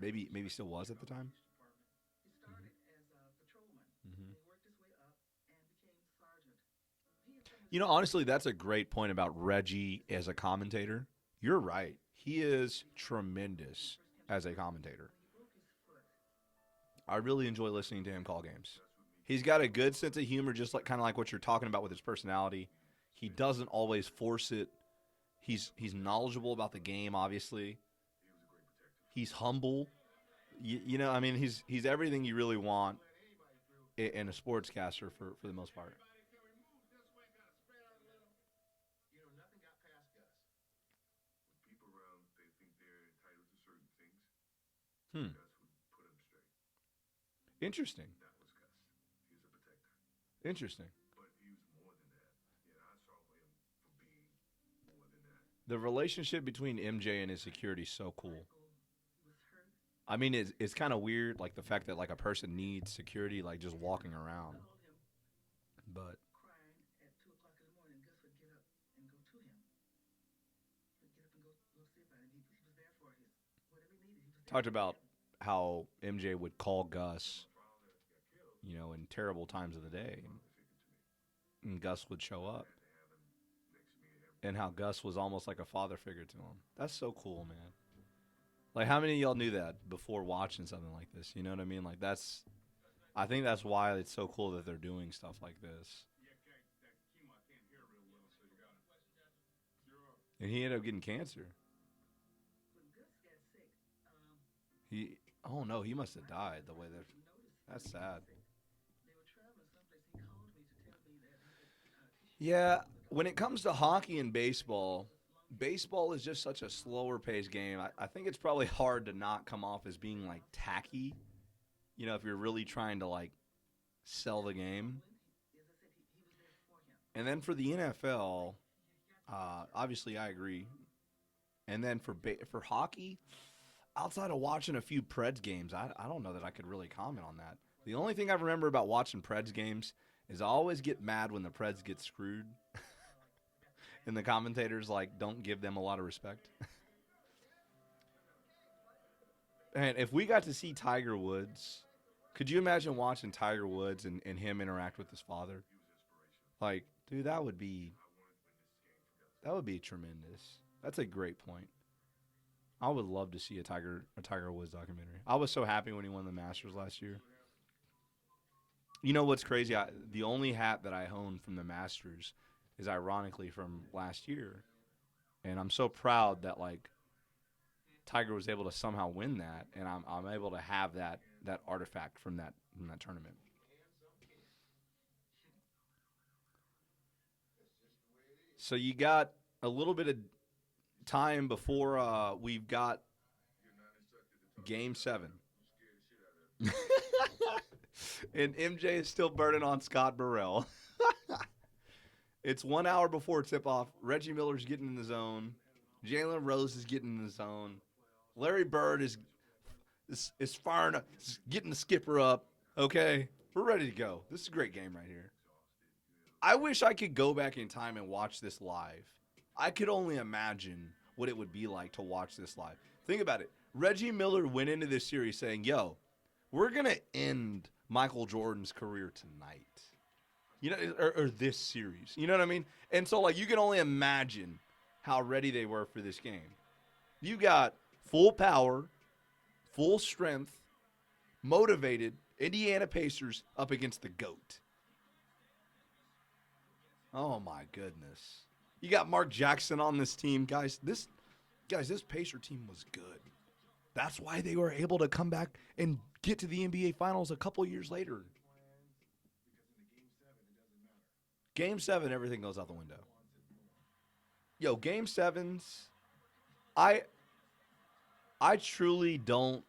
Maybe still was at the time. Mm-hmm. Honestly, that's a great point about Reggie as a commentator. You're right. He is tremendous as a commentator. I really enjoy listening to him call games. He's got a good sense of humor, just like kind of like what you're talking about with his personality. He doesn't always force it. He's knowledgeable about the game. Obviously, he's humble. I mean, he's everything you really want in a sportscaster for the most part. Hmm. Interesting. Interesting. The relationship between MJ and his security is so cool. I mean, it's kind of weird, like the fact that like a person needs security, like just walking around. But talked about how MJ would call Gus, in terrible times of the day, and Gus would show up, and how Gus was almost like a father figure to him. That's so cool, man. Like, how many of y'all knew that before watching something like this? You know what I mean? Like, I think that's why it's so cool that they're doing stuff like this. And he ended up getting cancer. He, oh no, he must have died the way that's sad. Yeah, when it comes to hockey and baseball is just such a slower paced game. I think it's probably hard to not come off as being like tacky, if you're really trying to like sell the game. And then for the NFL, obviously I agree. And then for hockey, outside of watching a few Preds games, I don't know that I could really comment on that. The only thing I remember about watching Preds games is I always get mad when the Preds get screwed, and the commentators like don't give them a lot of respect. And if we got to see Tiger Woods, could you imagine watching Tiger Woods and him interact with his father? Like, dude, that would be tremendous. That's a great point. I would love to see a Tiger Woods documentary. I was so happy when he won the Masters last year. You know what's crazy? The only hat that I own from the Masters is ironically from last year, and I'm so proud that like Tiger was able to somehow win that, and I'm able to have that artifact from that tournament. So you got a little bit of time before we've got Game 7. And MJ is still burning on Scott Burrell. It's 1 hour before tip off. Reggie Miller's getting in the zone. Jalen Rose is getting in the zone. Larry Bird is firing up, is getting the skipper up. Okay, we're ready to go. This is a great game right here. I wish I could go back in time and watch this live. I could only imagine what it would be like to watch this live. Think about it. Reggie Miller went into this series saying, "Yo, we're gonna end Michael Jordan's career tonight." Or this series. You know what I mean? And so, like, you can only imagine how ready they were for this game. You got full power, full strength, motivated Indiana Pacers up against the GOAT. Oh my goodness. You got Mark Jackson on this team, guys, this Pacer team was good. That's why they were able to come back and get to the NBA Finals a couple years later. Game 7, everything goes out the window. Yo, game 7s, I I truly don't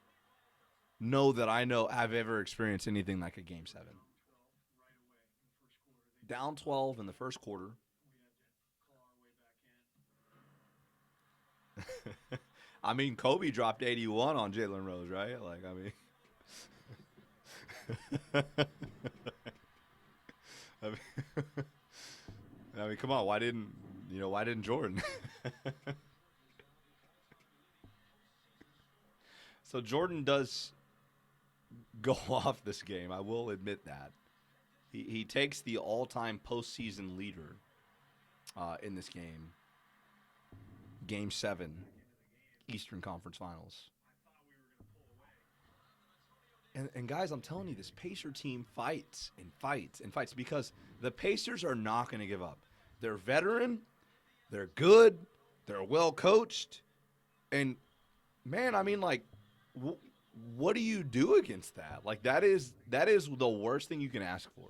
know that I've ever experienced anything like a game 7. Down 12 in the first quarter. I mean, Kobe dropped 81 on Jalen Rose, right? Like, I mean, I mean, come on. Why didn't Jordan? So Jordan does go off this game. I will admit that. He takes the all-time postseason leader in this game, Game 7, Eastern Conference Finals. And guys, I'm telling you, this Pacer team fights and fights and fights because the Pacers are not going to give up. They're veteran, they're good, they're well coached, and man, I mean, like, what do you do against that? Like, that is the worst thing you can ask for.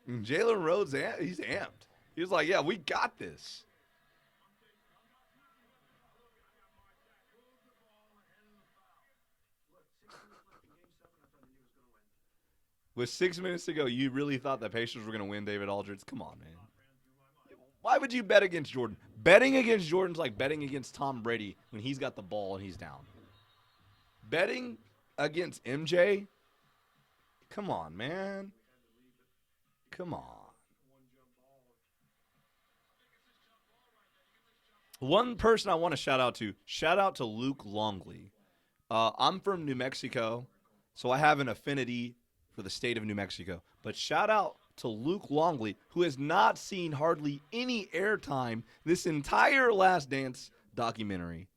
And Jalen Rhodes, he's amped. He was like, "Yeah, we got this." With 6 minutes to go, you really thought the Pacers were going to win, David Aldridge? Come on, man. Why would you bet against Jordan? Betting against Jordan's like betting against Tom Brady when he's got the ball and he's down. Betting against MJ? Come on, man. Come on. One person I want to shout out to Luke Longley. I'm from New Mexico, so I have an affinity for the state of New Mexico. But shout out to Luke Longley, who has not seen hardly any airtime this entire Last Dance documentary.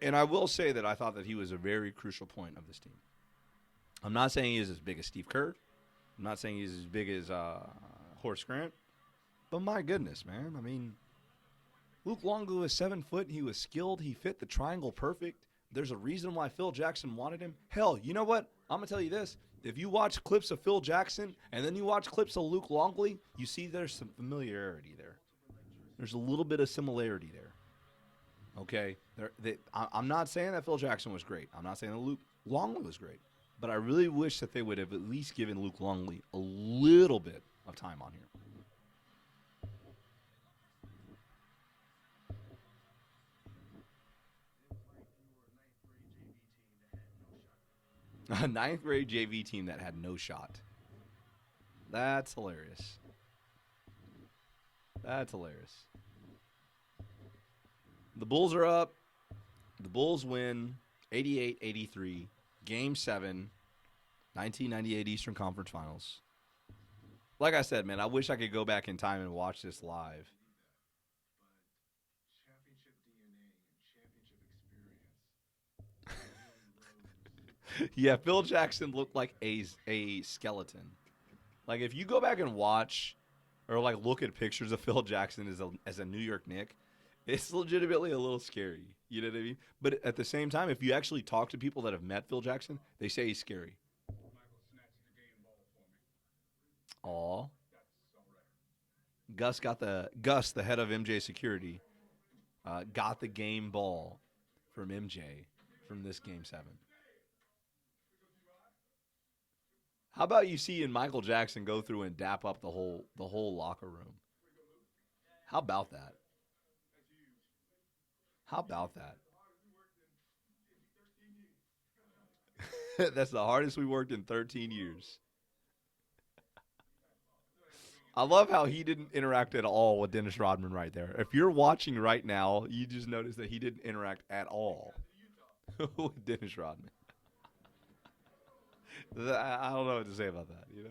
And I will say that I thought that he was a very crucial point of this team. I'm not saying he's as big as Steve Kerr. I'm not saying he's as big as Horace Grant. But my goodness, man. I mean, Luke Longley was 7 foot. He was skilled. He fit the triangle perfect. There's a reason why Phil Jackson wanted him. Hell, you know what? I'm going to tell you this. If you watch clips of Phil Jackson and then you watch clips of Luke Longley, you see there's some familiarity there. There's a little bit of similarity there. Okay? I'm not saying that Phil Jackson was great. I'm not saying that Luke Longley was great. But I really wish that they would have at least given Luke Longley a little bit of time on here. A ninth grade JV team that had no shot. That's hilarious. That's hilarious. The Bulls are up. The Bulls win 88-83. Game 7, 1998 Eastern Conference Finals. Like I said, man, I wish I could go back in time and watch this live. Yeah, Phil Jackson looked like a skeleton. Like, if you go back and watch or, like, look at pictures of Phil Jackson as a New York Knick, it's legitimately a little scary. You know what I mean? But at the same time, if you actually talk to people that have met Phil Jackson, they say he's scary. Aw. Gus, the head of MJ Security, got the game ball from MJ from this Game 7. How about you seeing Michael Jackson go through and dap up the whole locker room? How about that? How about that? That's the hardest we worked in 13 years. I love how he didn't interact at all with Dennis Rodman right there. If you're watching right now, you just notice that he didn't interact at all with Dennis Rodman. I don't know what to say about that, you know?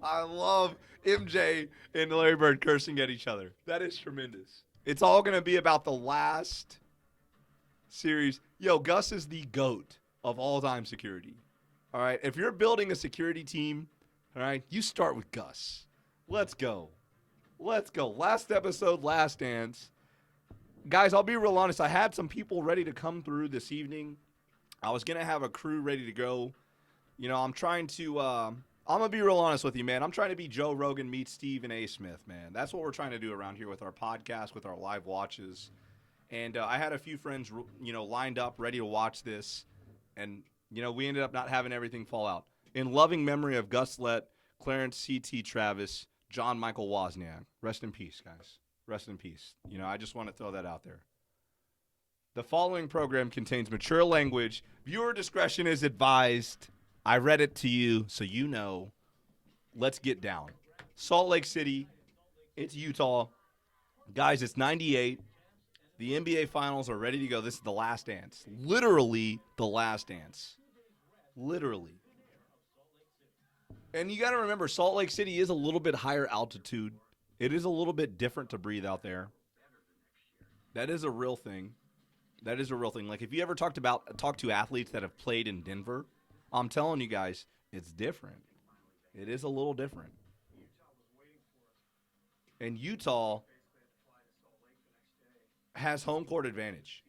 I love MJ and Larry Bird cursing at each other. That is tremendous. It's all going to be about the last series. Yo, Gus is the GOAT of all-time security. All right? If you're building a security team, all right, you start with Gus. Let's go. Let's go. Last episode, last dance. Guys, I'll be real honest. I had some people ready to come through this evening. I was going to have a crew ready to go. You know, I'm trying to I'm going to be real honest with you, man. I'm trying to be Joe Rogan meets Stephen A. Smith, man. That's what we're trying to do around here with our podcast, with our live watches. And I had a few friends, you know, lined up, ready to watch this. And, we ended up not having everything fall out. In loving memory of Gus Lett, Clarence C.T. Travis, John Michael Wozniak. Rest in peace, guys. Rest in peace. I just want to throw that out there. The following program contains mature language. Viewer discretion is advised. I read it to you, so you know. Let's get down. Salt Lake City, it's Utah. Guys, it's 98. The NBA Finals are ready to go. This is the last dance. Literally the last dance. Literally. And you got to remember, Salt Lake City is a little bit higher altitude. It is a little bit different to breathe out there. That is a real thing. That is a real thing. Like, if you ever talk to athletes that have played in Denver, I'm telling you guys, it's different. It is a little different. And Utah has home court advantage.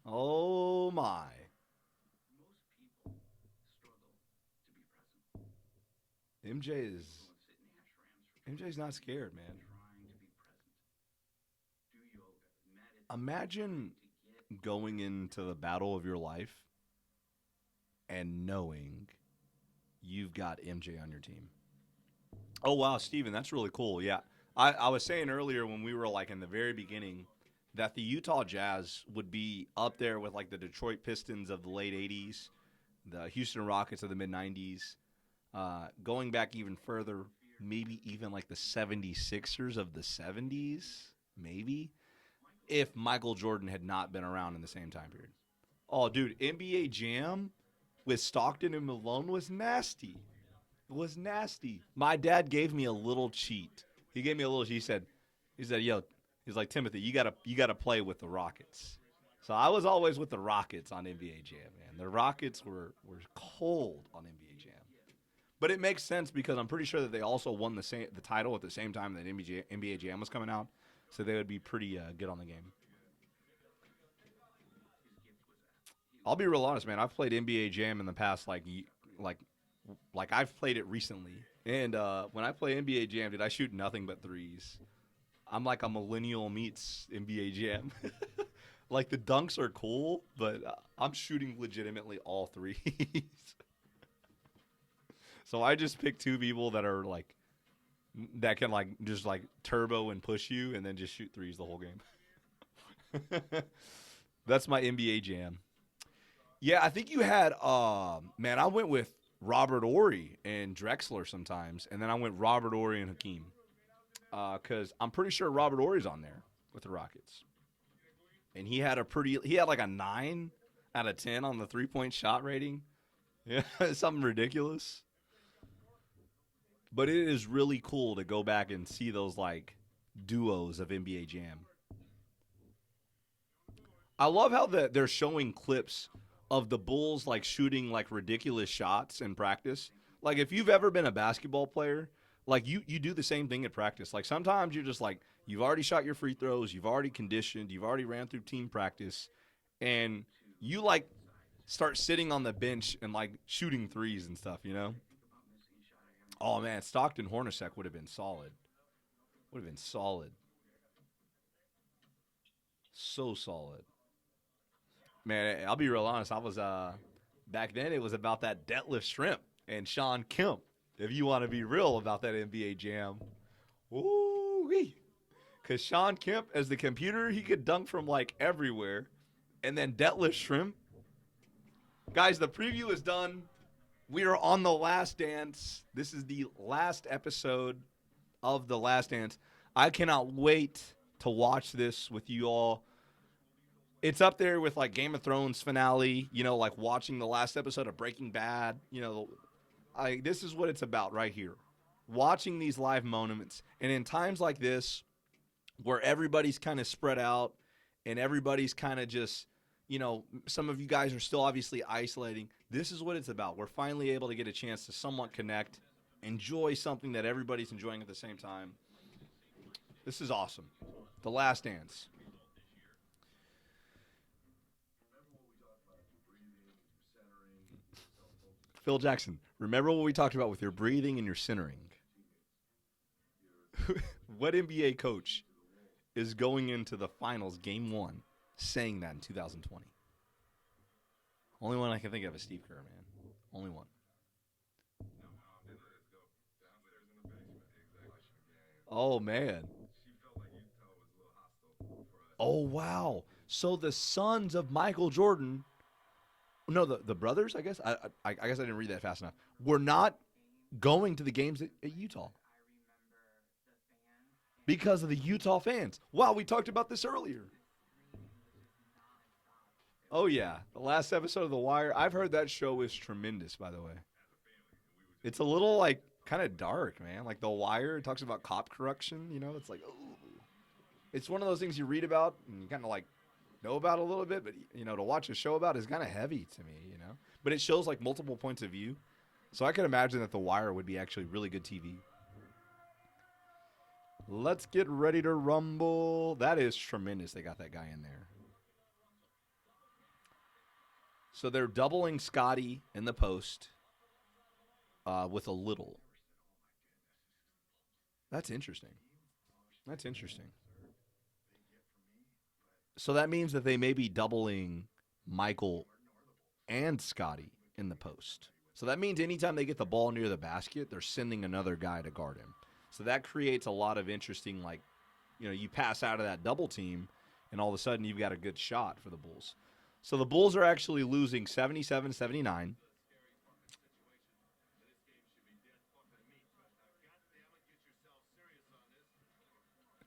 Oh, my. MJ's not scared, man. Imagine going into the battle of your life and knowing you've got MJ on your team. Oh, wow, Steven, that's really cool. Yeah. I was saying earlier when we were like in the very beginning that the Utah Jazz would be up there with like the Detroit Pistons of the late 80s, the Houston Rockets of the mid 90s, going back even further, maybe even like the 76ers of the 70s, maybe, if Michael Jordan had not been around in the same time period. Oh, dude, NBA Jam with Stockton and Malone was nasty. It was nasty. My dad gave me a little cheat. He gave me a little cheat. He said, yo, he's like, Timothy, you gotta play with the Rockets. So I was always with the Rockets on NBA Jam, man. The Rockets were cold on NBA Jam. But it makes sense because I'm pretty sure that they also won the title at the same time that NBA Jam was coming out. So they would be pretty good on the game. I'll be real honest, man. I've played NBA Jam in the past, like I've played it recently. And when I play NBA Jam, dude, I shoot nothing but threes. I'm like a millennial meets NBA Jam. Like, the dunks are cool, but I'm shooting legitimately all threes. So I just pick two people that are like, that can like just like turbo and push you and then just shoot threes the whole game. That's my NBA Jam. Yeah, I think you had, man, I went with Robert Ory and Drexler sometimes, and then I went Robert Ory and Hakeem. Because I'm pretty sure Robert Ory's on there with the Rockets. And he had like a 9 out of 10 on the three-point shot rating. Yeah, something ridiculous. But it is really cool to go back and see those, like, duos of NBA Jam. I love how they're showing clips of the Bulls, like, shooting, like, ridiculous shots in practice. Like, if you've ever been a basketball player, like, you do the same thing at practice. Like, sometimes you're just, like, you've already shot your free throws, you've already conditioned, you've already ran through team practice, and you, like, start sitting on the bench and, like, shooting threes and stuff, you know? Oh, man, Stockton Hornacek would have been solid. Would have been solid. So solid. Man, I'll be real honest. I was, back then it was about that deadlift shrimp and Sean Kemp. If you want to be real about that NBA Jam. Woo-wee. Because Sean Kemp, as the computer, he could dunk from, like, everywhere. And then deadlift shrimp. Guys, the preview is done. We are on The Last Dance. This is the last episode of The Last Dance. I cannot wait to watch this with you all. It's up there with, like, Game of Thrones finale, you know, like watching the last episode of Breaking Bad. You know, this is what it's about right here. Watching these live moments. And in times like this, where everybody's kind of spread out and everybody's kind of just, you know, some of you guys are still obviously isolating. This is what it's about. We're finally able to get a chance to somewhat connect, enjoy something that everybody's enjoying at the same time. This is awesome. The Last Dance. Phil Jackson, remember what we talked about with your breathing and your centering. What NBA coach is going into the finals game 1 saying that in 2020. Only one I can think of is Steve Kerr, man. Only one. Oh man. Oh wow. So the sons of Michael Jordan, no, the brothers, I guess. I guess I didn't read that fast enough. Were not going to the games at Utah because of the Utah fans. Wow, we talked about this earlier. Oh yeah, the last episode of The Wire. I've heard that show is tremendous. By the way, it's a little like kind of dark, man. Like The Wire, it talks about cop corruption. You know, it's like, oh, it's one of those things you read about and you kind of like know about a little bit, but to watch a show about is kind of heavy to me. But it shows like multiple points of view, so I can imagine that The Wire would be actually really good TV. Let's get ready to rumble. That is tremendous. They got that guy in there. So they're doubling Scotty in the post with a little. That's interesting. That's interesting. So that means that they may be doubling Michael and Scotty in the post. So that means anytime they get the ball near the basket, they're sending another guy to guard him. So that creates a lot of interesting, like, you pass out of that double team, and all of a sudden you've got a good shot for the Bulls. So the Bulls are actually losing 77-79.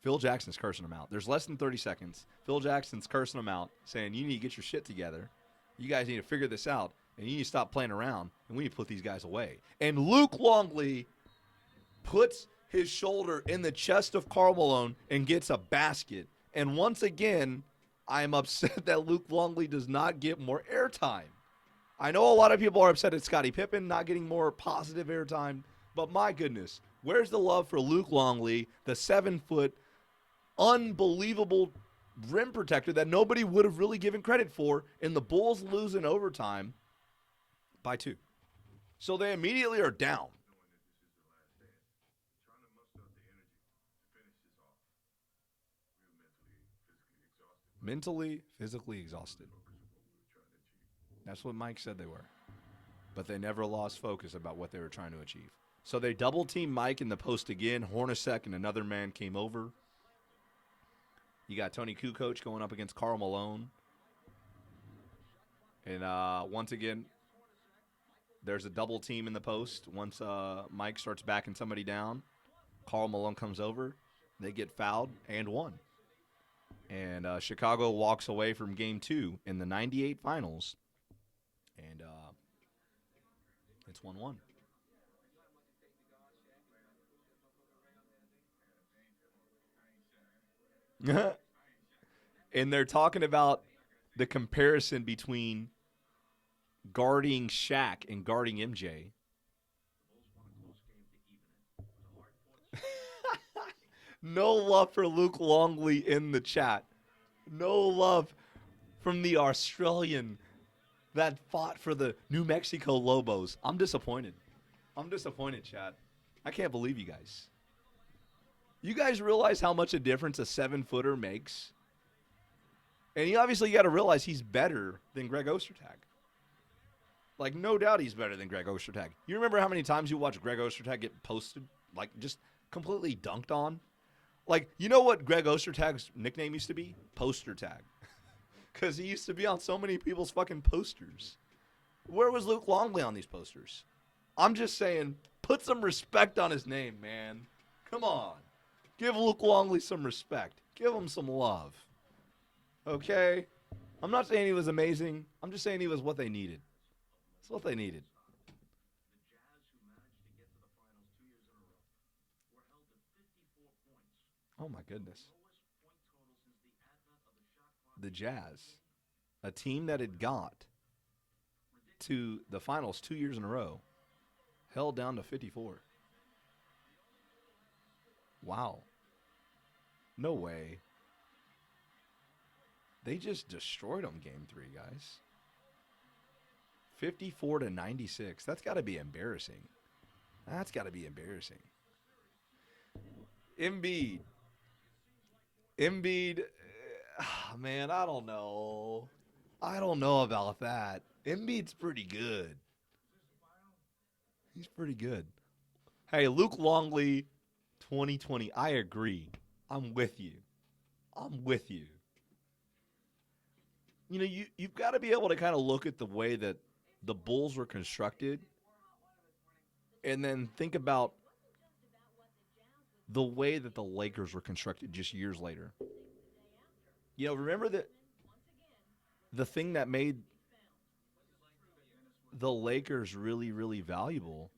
Phil Jackson's cursing them out. There's less than 30 seconds. Phil Jackson's cursing them out, saying, you need to get your shit together. You guys need to figure this out, and you need to stop playing around, and we need to put these guys away. And Luke Longley puts his shoulder in the chest of Karl Malone and gets a basket. And once again, I am upset that Luke Longley does not get more airtime. I know a lot of people are upset at Scottie Pippen not getting more positive airtime, but my goodness, where's the love for Luke Longley, the 7-foot, unbelievable rim protector that nobody would have really given credit for, and the Bulls lose in overtime by 2. So they immediately are down. Mentally, physically exhausted. That's what Mike said they were. But they never lost focus about what they were trying to achieve. So they double team Mike in the post again. Hornacek and another man came over. You got Tony Kukoc going up against Karl Malone. And once again, there's a double team in the post. Once Mike starts backing somebody down, Karl Malone comes over. They get fouled and won. And Chicago walks away from Game 2 in the 98 finals. And it's 1-1. And they're talking about the comparison between guarding Shaq and guarding MJ. No love for Luke Longley in the chat. No love from the Australian that fought for the New Mexico Lobos. I'm disappointed. I'm disappointed, chat. I can't believe you guys. You guys realize how much a difference a 7-footer makes? And you obviously got to realize he's better than Greg Ostertag. Like, no doubt he's better than Greg Ostertag. You remember how many times you watched Greg Ostertag get posted, like, just completely dunked on? Like, you know what Greg Ostertag's nickname used to be? Poster Tag. Because he used to be on so many people's fucking posters. Where was Luke Longley on these posters? I'm just saying, put some respect on his name, man. Come on. Give Luke Longley some respect. Give him some love. Okay? I'm not saying he was amazing. I'm just saying he was what they needed. It's what they needed. Oh, my goodness. The Jazz, a team that had got to the finals 2 years in a row, held down to 54. Wow. No way. They just destroyed them game 3, guys. 54-96. That's got to be embarrassing. That's got to be embarrassing. Embiid. Man, I don't know. I don't know about that. Embiid's pretty good. He's pretty good. Hey, Luke Longley, 2020. I agree. I'm with you. I'm with you. You know, you've got to be able to kind of look at the way that the Bulls were constructed and then think about the way that the Lakers were constructed just years later. You know, remember that the thing that made the Lakers really, really valuable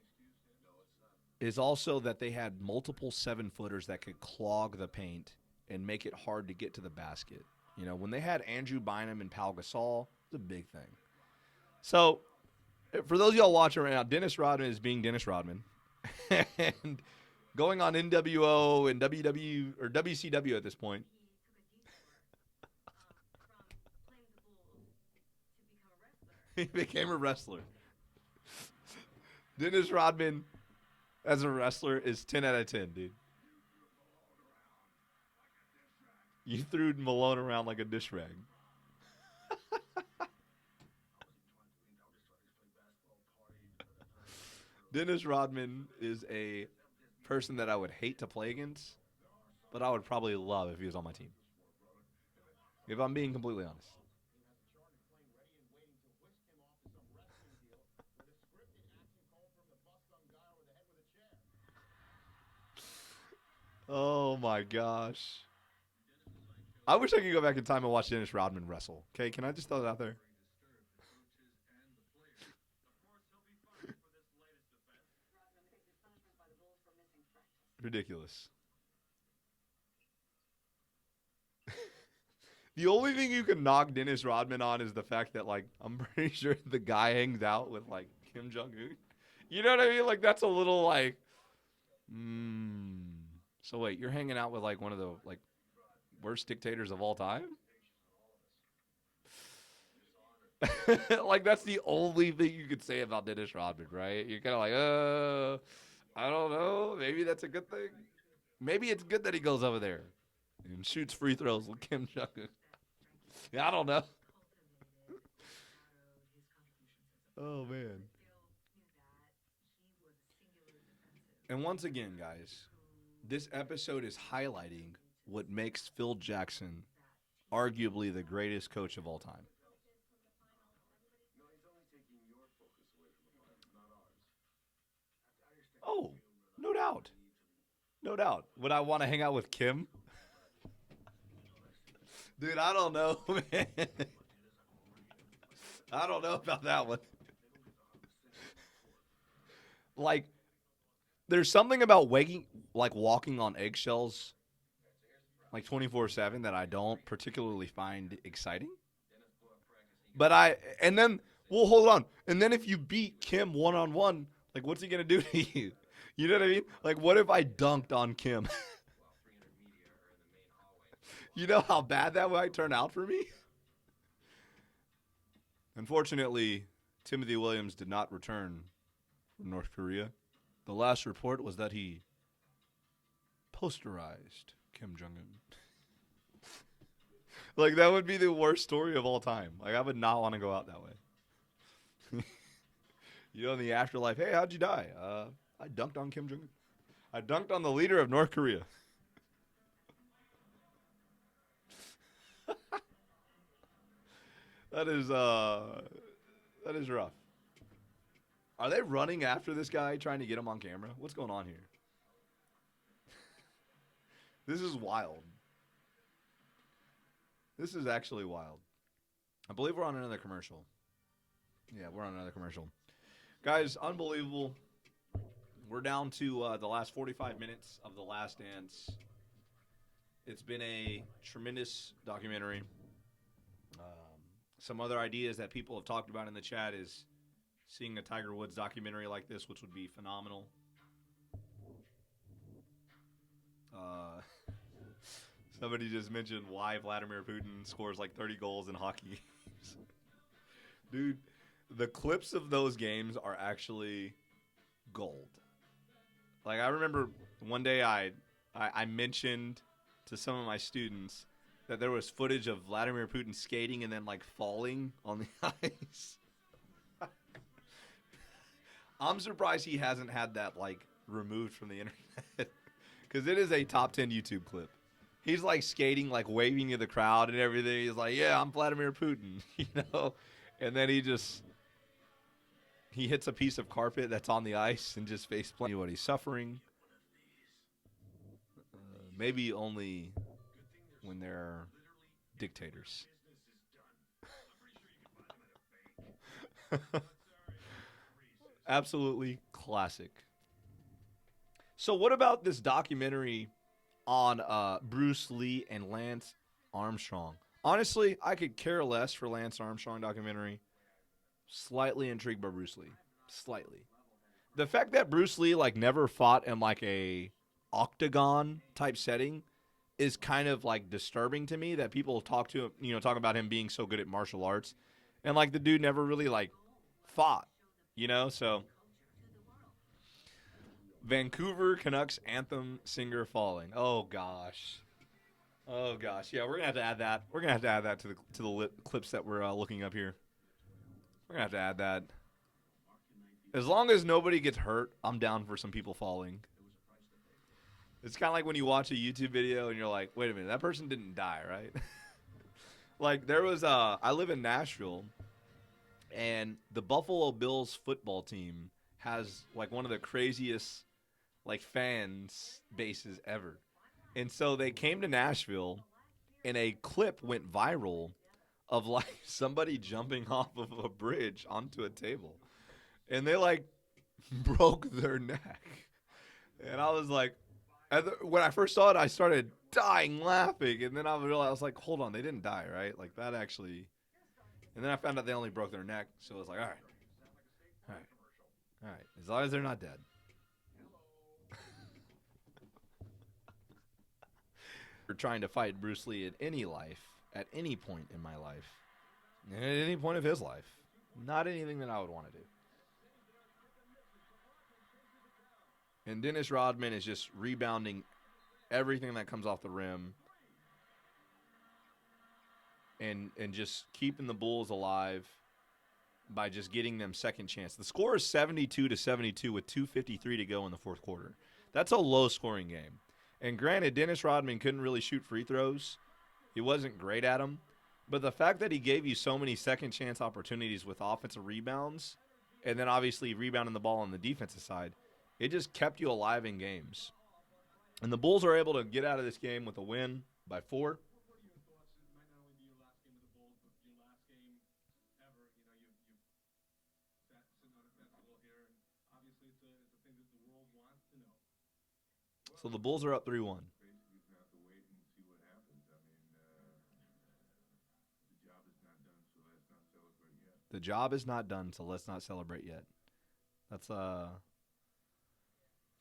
is also that they had multiple 7-footers that could clog the paint and make it hard to get to the basket. You know, when they had Andrew Bynum and Pau Gasol, it's a big thing. So, for those of y'all watching right now, Dennis Rodman is being Dennis Rodman. And going on NWO and WW or WCW at this point. He became a wrestler. Dennis Rodman as a wrestler is 10 out of 10, dude. You threw Malone around like a dish rag. Dennis Rodman is a person that I would hate to play against, but I would probably love if he was on my team. If I'm being completely honest. Oh my gosh. I wish I could go back in time and watch Dennis Rodman wrestle. Okay, can I just throw that out there? Ridiculous. The only thing you can knock Dennis Rodman on is the fact that, like, I'm pretty sure the guy hangs out with, like, Kim Jong Un. You know what I mean? Like, that's a little, like, So wait, you're hanging out with, like, one of the, like, worst dictators of all time? Like, that's the only thing you could say about Dennis Rodman, right? You're kind of like, I don't know. Maybe that's a good thing. Maybe it's good that he goes over there and shoots free throws with Kim Jong Un. Yeah, I don't know. Oh man. And once again, guys, this episode is highlighting what makes Phil Jackson arguably the greatest coach of all time. Oh, no doubt. No doubt. Would I want to hang out with Kim? Dude, I don't know, man. I don't know about that one. Like, there's something about walking on eggshells, like 24/7, that I don't particularly find exciting. And then, well, hold on. And then if you beat Kim one on one, like, what's he gonna do to you? You know what I mean? Like, what if I dunked on Kim? You know how bad that might turn out for me? Unfortunately, Timothy Williams did not return from North Korea. The last report was that he posterized Kim Jong Un. Like, that would be the worst story of all time. Like, I would not want to go out that way. You know, in the afterlife, hey, how'd you die? I dunked on Kim Jong Un. I dunked on the leader of North Korea. That is that is rough. Are they running after this guy trying to get him on camera? What's going on here? This is wild. This is actually wild. I believe we're on another commercial. Yeah, we're on another commercial. Guys, unbelievable. We're down to the last 45 minutes of The Last Dance. It's been a tremendous documentary. Some other ideas that people have talked about in the chat is seeing a Tiger Woods documentary like this, which would be phenomenal. Somebody just mentioned why Vladimir Putin scores like 30 goals in hockey games. Dude, the clips of those games are actually gold. Like, I remember one day I mentioned to some of my students that there was footage of Vladimir Putin skating and then like falling on the ice. I'm surprised he hasn't had that like removed from the internet because it is a top 10 YouTube clip. He's like skating, like waving to the crowd and everything. He's like, "Yeah, I'm Vladimir Putin," and then he hits a piece of carpet that's on the ice and just face plant. What he's suffering. Maybe only when they're dictators. Absolutely classic. So what about this documentary on Bruce Lee and Lance Armstrong? Honestly, I could care less for Lance Armstrong documentary. Slightly intrigued by Bruce Lee. Slightly. The fact that Bruce Lee like never fought in like a octagon type setting is kind of like disturbing to me, that people talk about him being so good at martial arts, and like the dude never really like fought, so Vancouver Canucks anthem singer falling. Oh gosh. Yeah, we're gonna have to add that. We're gonna have to add that to the clips that we're looking up here. We're gonna have to add that. As long as nobody gets hurt, I'm down for some people falling. It's kind of like when you watch a YouTube video and you're like, wait a minute, that person didn't die, right? Like there was I live in Nashville, and the Buffalo Bills football team has like one of the craziest like fans bases ever. And so they came to Nashville, and a clip went viral of like somebody jumping off of a bridge onto a table. And they like broke their neck. And I was like, when I first saw it, I started dying laughing. And then I realized, I was like, hold on, they didn't die, right? Like that actually. And then I found out they only broke their neck. So it was like, all right. As long as they're not dead. We're trying to fight Bruce Lee at any point in my life, at any point of his life. Not anything that I would want to do. And Dennis Rodman is just rebounding everything that comes off the rim and just keeping the Bulls alive by just getting them second chance. The score is 72-72 with 2:53 to go in the fourth quarter. That's a low-scoring game. And granted, Dennis Rodman couldn't really shoot free throws. He wasn't great at them. But the fact that he gave you so many second chance opportunities with offensive rebounds, and then obviously rebounding the ball on the defensive side, it just kept you alive in games. And the Bulls are able to get out of this game with a win by 4. So the Bulls are up 3-1. The job is not done, so let's not celebrate yet. That's it's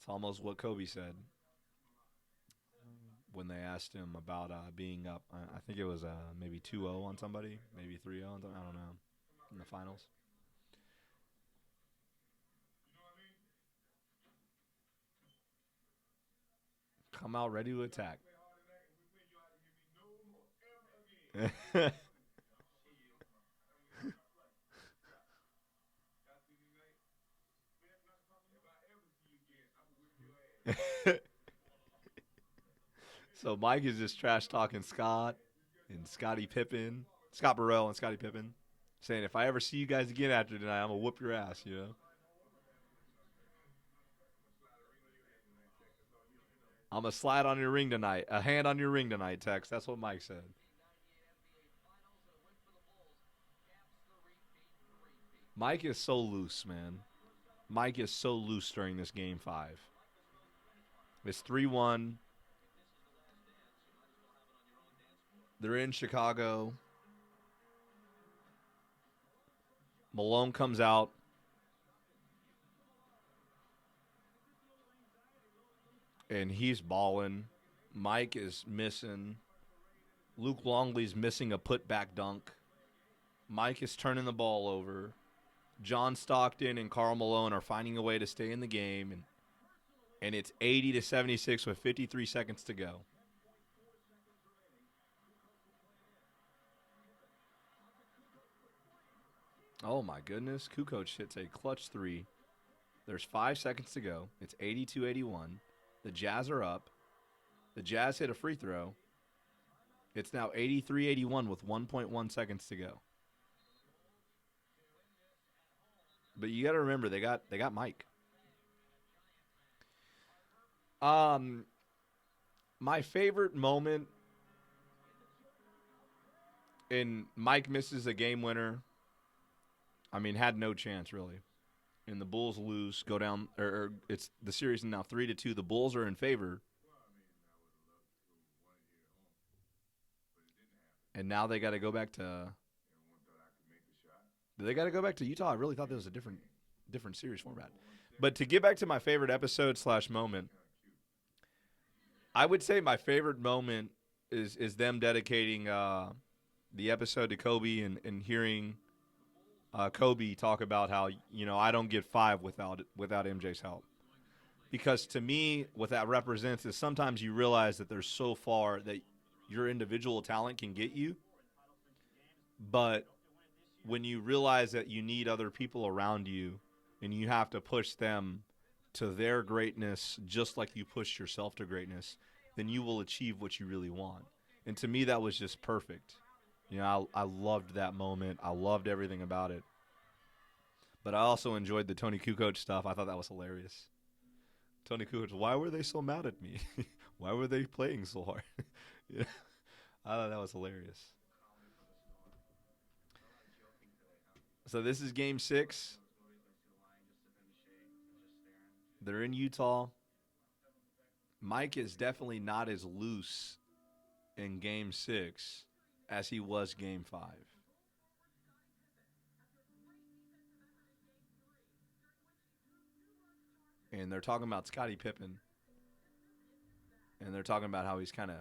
almost what Kobe said when they asked him about being up. I think it was maybe 2-0 on somebody, maybe 3-0 on somebody, I don't know, in the finals. Come out ready to attack. So Mike is just trash talking Scott and Scottie Pippen, Scott Burrell and Scottie Pippen, saying if I ever see you guys again after tonight, I'm gonna whoop your ass. I'm gonna slide on your ring tonight, a hand on your ring tonight, Tex. That's what Mike said. Mike is so loose, man. Mike is so loose during this game 5. It's 3-1. They're in Chicago. Malone comes out. And he's balling. Mike is missing. Luke Longley's missing a putback dunk. Mike is turning the ball over. John Stockton and Karl Malone are finding a way to stay in the game. And it's 80-76 with 53 seconds to go. Oh my goodness. Kukoc hits a clutch three. There's 5 seconds to go. It's 82-81. The Jazz are up. The Jazz hit a free throw. It's now 83-81 with 1.1 seconds to go. But you got to remember they got Mike. My favorite moment in Mike misses a game winner. I mean, had no chance really. And the Bulls lose, go down, or it's the series is now 3-2. The Bulls are in favor, and now they got to go back to. They got to go back to Utah. I really thought this was a different series format. But to get back to my favorite episode / moment, I would say my favorite moment is them dedicating the episode to Kobe and hearing Kobe talk about how I don't get five without MJ's help. Because to me, what that represents is sometimes you realize that there's so far that your individual talent can get you, but when you realize that you need other people around you and you have to push them to their greatness just like you push yourself to greatness, then you will achieve what you really want. And to me, that was just perfect. I loved that moment. I loved everything about it. But I also enjoyed the Tony Kukoc stuff. I thought that was hilarious. Tony Kukoc, why were they so mad at me? Why were they playing so hard? Yeah, I thought that was hilarious. So this is game 6. They're in Utah. Mike is definitely not as loose in game 6 as he was game 5. And they're talking about Scottie Pippen. And they're talking about how he's kind of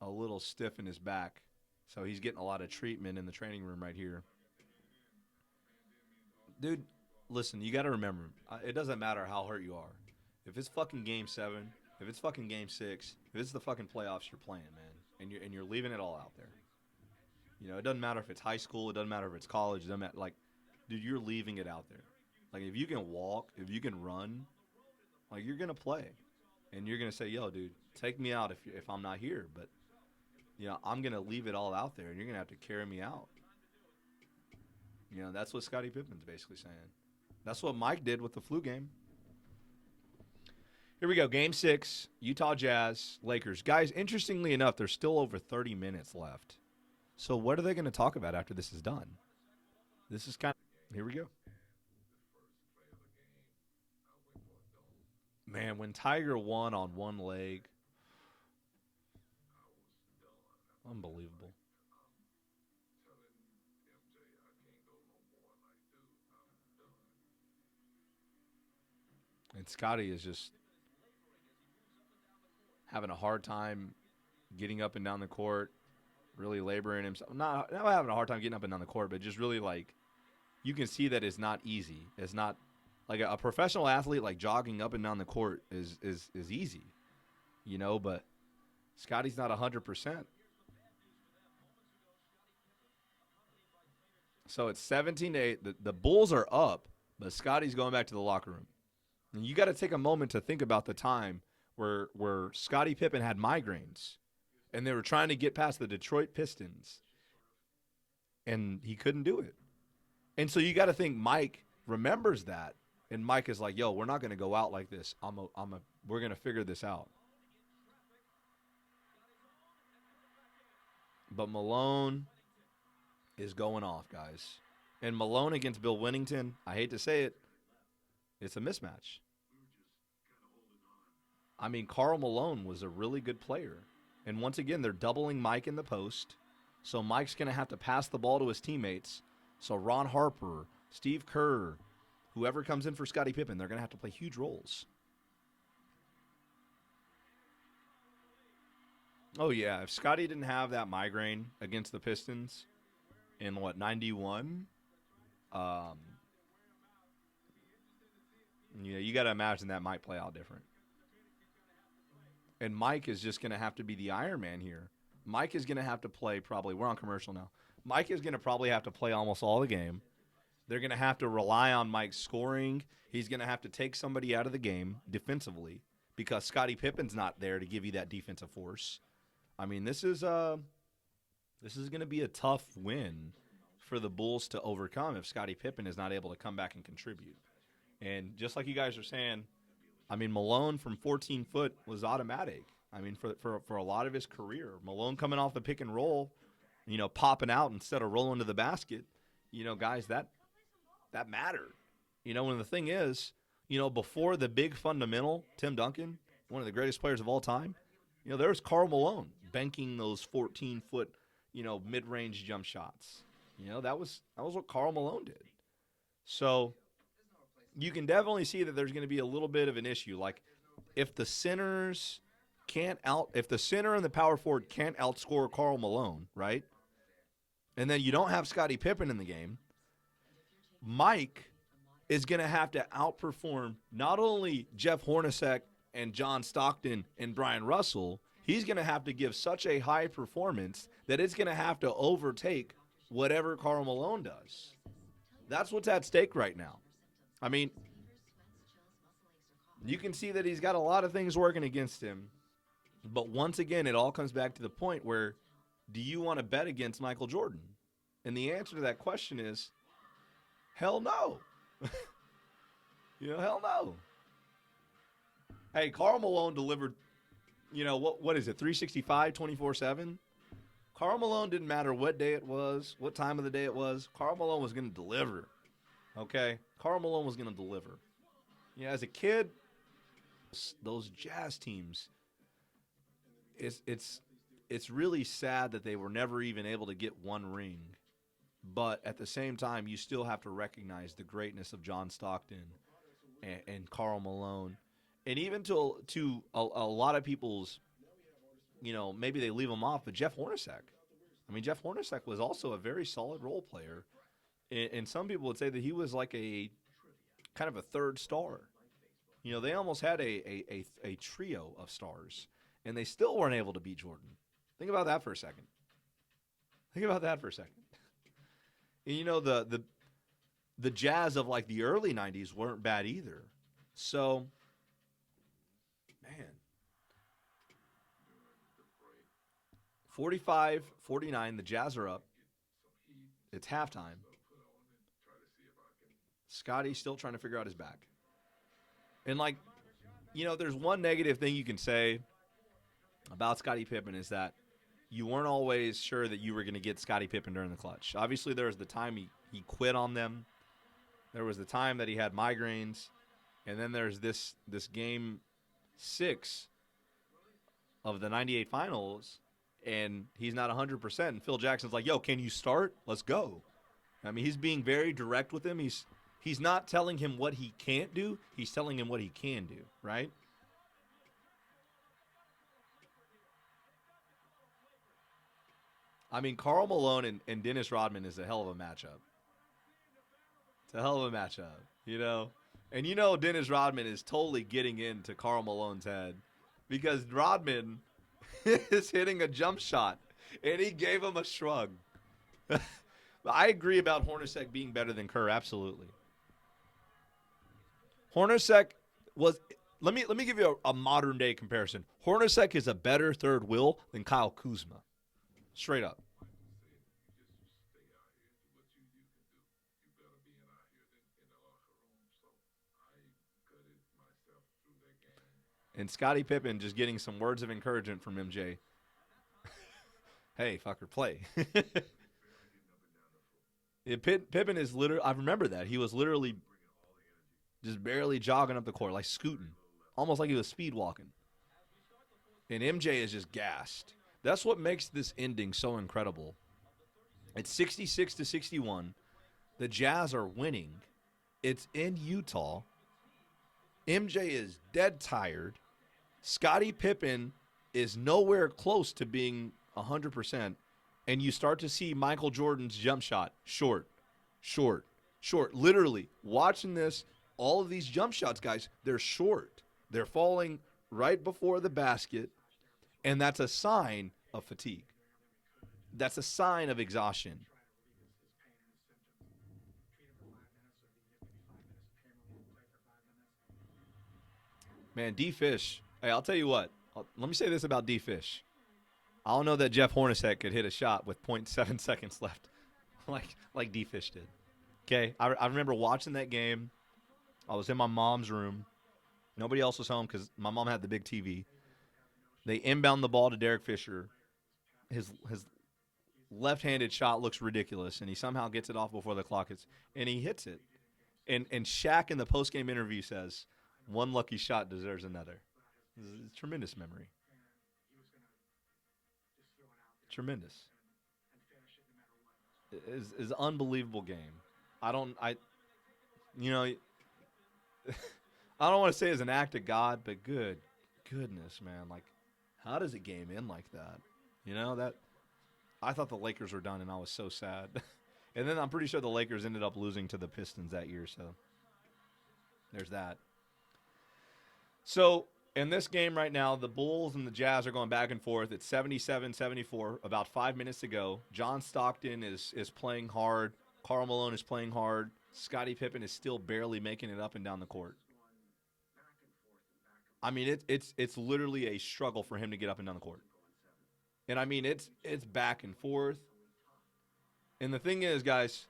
a little stiff in his back. So he's getting a lot of treatment in the training room right here. Dude, listen, you got to remember, it doesn't matter how hurt you are. If it's fucking game 7, if it's fucking game 6, if it's the fucking playoffs, you're playing, man. And you're leaving it all out there. It doesn't matter if it's high school, it doesn't matter if it's college, it doesn't matter. Like, dude, you're leaving it out there. Like, if you can walk, if you can run, like, you're going to play. And you're going to say, yo, dude, take me out if I'm not here. But, I'm going to leave it all out there, and you're going to have to carry me out. That's what Scottie Pippen's basically saying. That's what Mike did with the flu game. Here we go, game 6, Utah Jazz, Lakers. Guys, interestingly enough, there's still over 30 minutes left. So what are they going to talk about after this is done? This is kind of, here we go. Man, when Tiger won on one leg, unbelievable. And Scotty is just having a hard time getting up and down the court, really laboring himself. Not having a hard time getting up and down the court, but just really like you can see that it's not easy. It's not like a professional athlete like jogging up and down the court is easy, but Scotty's not 100%. So it's 17-8. The Bulls are up, but Scotty's going back to the locker room. And you got to take a moment to think about the time where Scottie Pippen had migraines, and they were trying to get past the Detroit Pistons, and he couldn't do it. And so you got to think Mike remembers that, and Mike is like, "Yo, we're not going to go out like this. We're going to figure this out." But Malone is going off, guys. And Malone against Bill Winnington, I hate to say it, it's a mismatch. I mean, Karl Malone was a really good player. And once again, they're doubling Mike in the post. So Mike's going to have to pass the ball to his teammates. So Ron Harper, Steve Kerr, whoever comes in for Scottie Pippen, they're going to have to play huge roles. Oh, yeah. If Scottie didn't have that migraine against the Pistons in, 91? You got to imagine that might play out different. And Mike is just going to have to be the Iron Man here. Mike is going to have to play probably, we're on commercial now. Mike is going to probably have to play almost all the game. They're going to have to rely on Mike scoring. He's going to have to take somebody out of the game defensively because Scottie Pippen's not there to give you that defensive force. I mean, this is going to be a tough win for the Bulls to overcome if Scottie Pippen is not able to come back and contribute. And just like you guys are saying, I mean, Malone from 14 foot was automatic. I mean, for a lot of his career, Malone coming off the pick and roll, popping out instead of rolling to the basket, guys, that mattered. And the thing is, before the big fundamental, Tim Duncan, one of the greatest players of all time, there's Karl Malone banking those 14-foot, mid-range jump shots. That was what Karl Malone did. So you can definitely see that there's going to be a little bit of an issue. Like if the center and the power forward can't outscore Karl Malone, right? And then you don't have Scottie Pippen in the game, Mike is going to have to outperform not only Jeff Hornacek and John Stockton and Brian Russell, he's going to have to give such a high performance that it's going to have to overtake whatever Karl Malone does. That's what's at stake right now. I mean, you can see that he's got a lot of things working against him. But once again, it all comes back to the point where, do you want to bet against Michael Jordan? And the answer to that question is, hell no. Hell no. Hey, Karl Malone delivered, what is it, 365, 24/7? Karl Malone didn't matter what day it was, what time of the day it was. Karl Malone was going to deliver. Okay? Karl Malone was going to deliver. As a kid, those Jazz teams, it's really sad that they were never even able to get one ring. But at the same time, you still have to recognize the greatness of John Stockton and Karl Malone. And even to a lot of people's, maybe they leave him off, but Jeff Hornacek. I mean, Jeff Hornacek was also a very solid role player. And some people would say that he was like a kind of a third star. They almost had a trio of stars, and they still weren't able to beat Jordan. Think about that for a second. And, the Jazz of like the early 90s weren't bad either. So, man, 45-49, the Jazz are up. It's halftime. Scottie's still trying to figure out his back. And there's one negative thing you can say about Scottie Pippen is that you weren't always sure that you were going to get Scottie Pippen during the clutch. Obviously, there was the time he quit on them. There was the time that he had migraines. And then there's this game 6 of the 98 finals, and he's not 100%. And Phil Jackson's like, yo, can you start? Let's go. I mean, he's being very direct with him. He's not telling him what he can't do. He's telling him what he can do, right? I mean, Karl Malone and Dennis Rodman is a hell of a matchup. It's a hell of a matchup, And Dennis Rodman is totally getting into Karl Malone's head because Rodman is hitting a jump shot, and he gave him a shrug. I agree about Hornacek being better than Kerr, absolutely. Hornacek was – let me give you a modern-day comparison. Hornacek is a better third wheel than Kyle Kuzma. Straight up. And Scottie Pippen just getting some words of encouragement from MJ. Hey, fucker, play. Pippen is literally, I remember that. He was literally just barely jogging up the court, like scooting. Almost like he was speed walking. And MJ is just gassed. That's what makes this ending so incredible. It's 66-61. The Jazz are winning. It's in Utah. MJ is dead tired. Scottie Pippen is nowhere close to being 100%. And you start to see Michael Jordan's jump shot short. Literally, watching this, all of these jump shots, guys, they're short. They're falling right before the basket. And that's a sign of fatigue. That's a sign of exhaustion. Man, D Fish. Hey, I'll tell you what. Let me say this about D Fish. I don't know that Jeff Hornacek could hit a shot with .7 seconds left, like D Fish did. Okay, I remember watching that game. I was in my mom's room. Nobody else was home because my mom had the big TV. They inbound the ball to Derek Fisher. His left-handed shot looks ridiculous, and he somehow gets it off before the clock hits, and he hits it. And Shaq in the post-game interview says, "One lucky shot deserves another." It's a tremendous memory. Tremendous. Is an unbelievable game. I don't I you know I don't want to say it's an act of God, but goodness, man. Like, how does a game end like that? That I thought the Lakers were done, and I was so sad. And then I'm pretty sure the Lakers ended up losing to the Pistons that year, so there's that. So in this game right now, the Bulls and the Jazz are going back and forth. It's 77-74, about 5 minutes to go. John Stockton is playing hard. Karl Malone is playing hard. Scottie Pippen is still barely making it up and down the court. I mean, it's literally a struggle for him to get up and down the court. And I mean, it's back and forth. And the thing is, guys,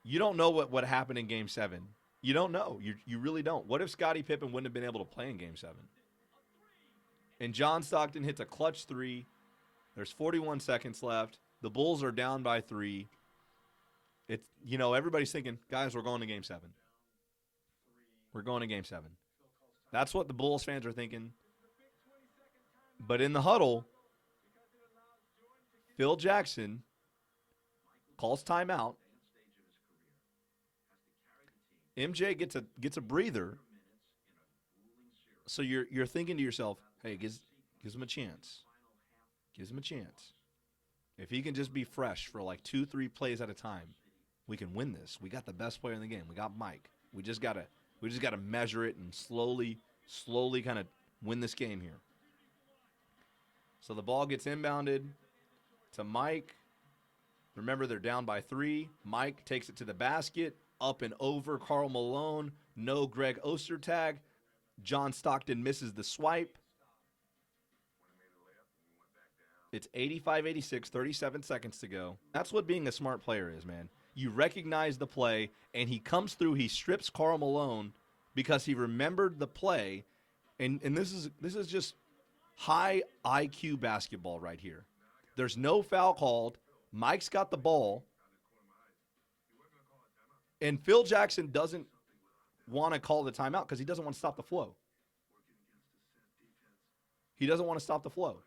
you don't know what happened in Game 7. You don't know. You really don't. What if Scottie Pippen wouldn't have been able to play in Game 7? And John Stockton hits a clutch three. There's 41 seconds left. The Bulls are down by 3. Everybody's thinking, guys, we're going to Game 7. We're going to Game 7. That's what the Bulls fans are thinking. But in the huddle, Phil Jackson calls timeout. MJ gets a breather. So you're thinking to yourself, hey, gives him a chance. Gives him a chance. If he can just be fresh for like 2-3 plays at a time, we can win this. We got the best player in the game. We got Mike. We just gotta measure it and slowly kind of win this game here. So the ball gets inbounded to Mike. Remember, they're down by 3. Mike takes it to the basket. Up and over Karl Malone. No Greg Ostertag. John Stockton misses the swipe. It's 85-86, 37 seconds to go. That's what being a smart player is, man. You recognize the play, and he comes through. He strips Karl Malone because he remembered the play. And this is just high IQ basketball right here. There's no foul called. Mike's got the ball. And Phil Jackson doesn't want to call the timeout because he doesn't want to stop the flow. He doesn't want to stop the flow.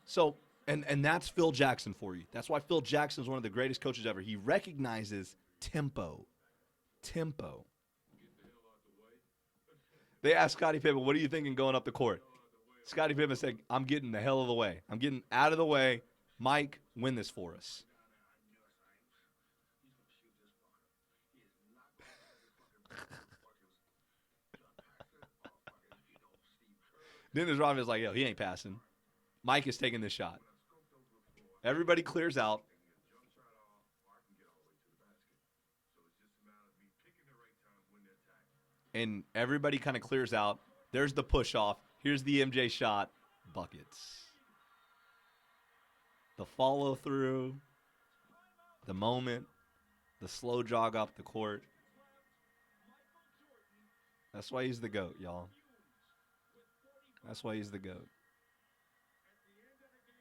So, and that's Phil Jackson for you. That's why Phil Jackson is one of the greatest coaches ever. He recognizes tempo. Tempo. They asked Scottie Pippen, what are you thinking going up the court? Scottie Pippen said, I'm getting the hell of the way. I'm getting out of the way. Mike, win this for us. Dennis Rodman is like, yo, he ain't passing. Mike is taking this shot. Everybody clears out. And everybody kind of clears out. There's the push off. Here's the MJ shot. Buckets. The follow through. The moment. The slow jog up the court. That's why he's the GOAT, y'all. That's why he's the GOAT.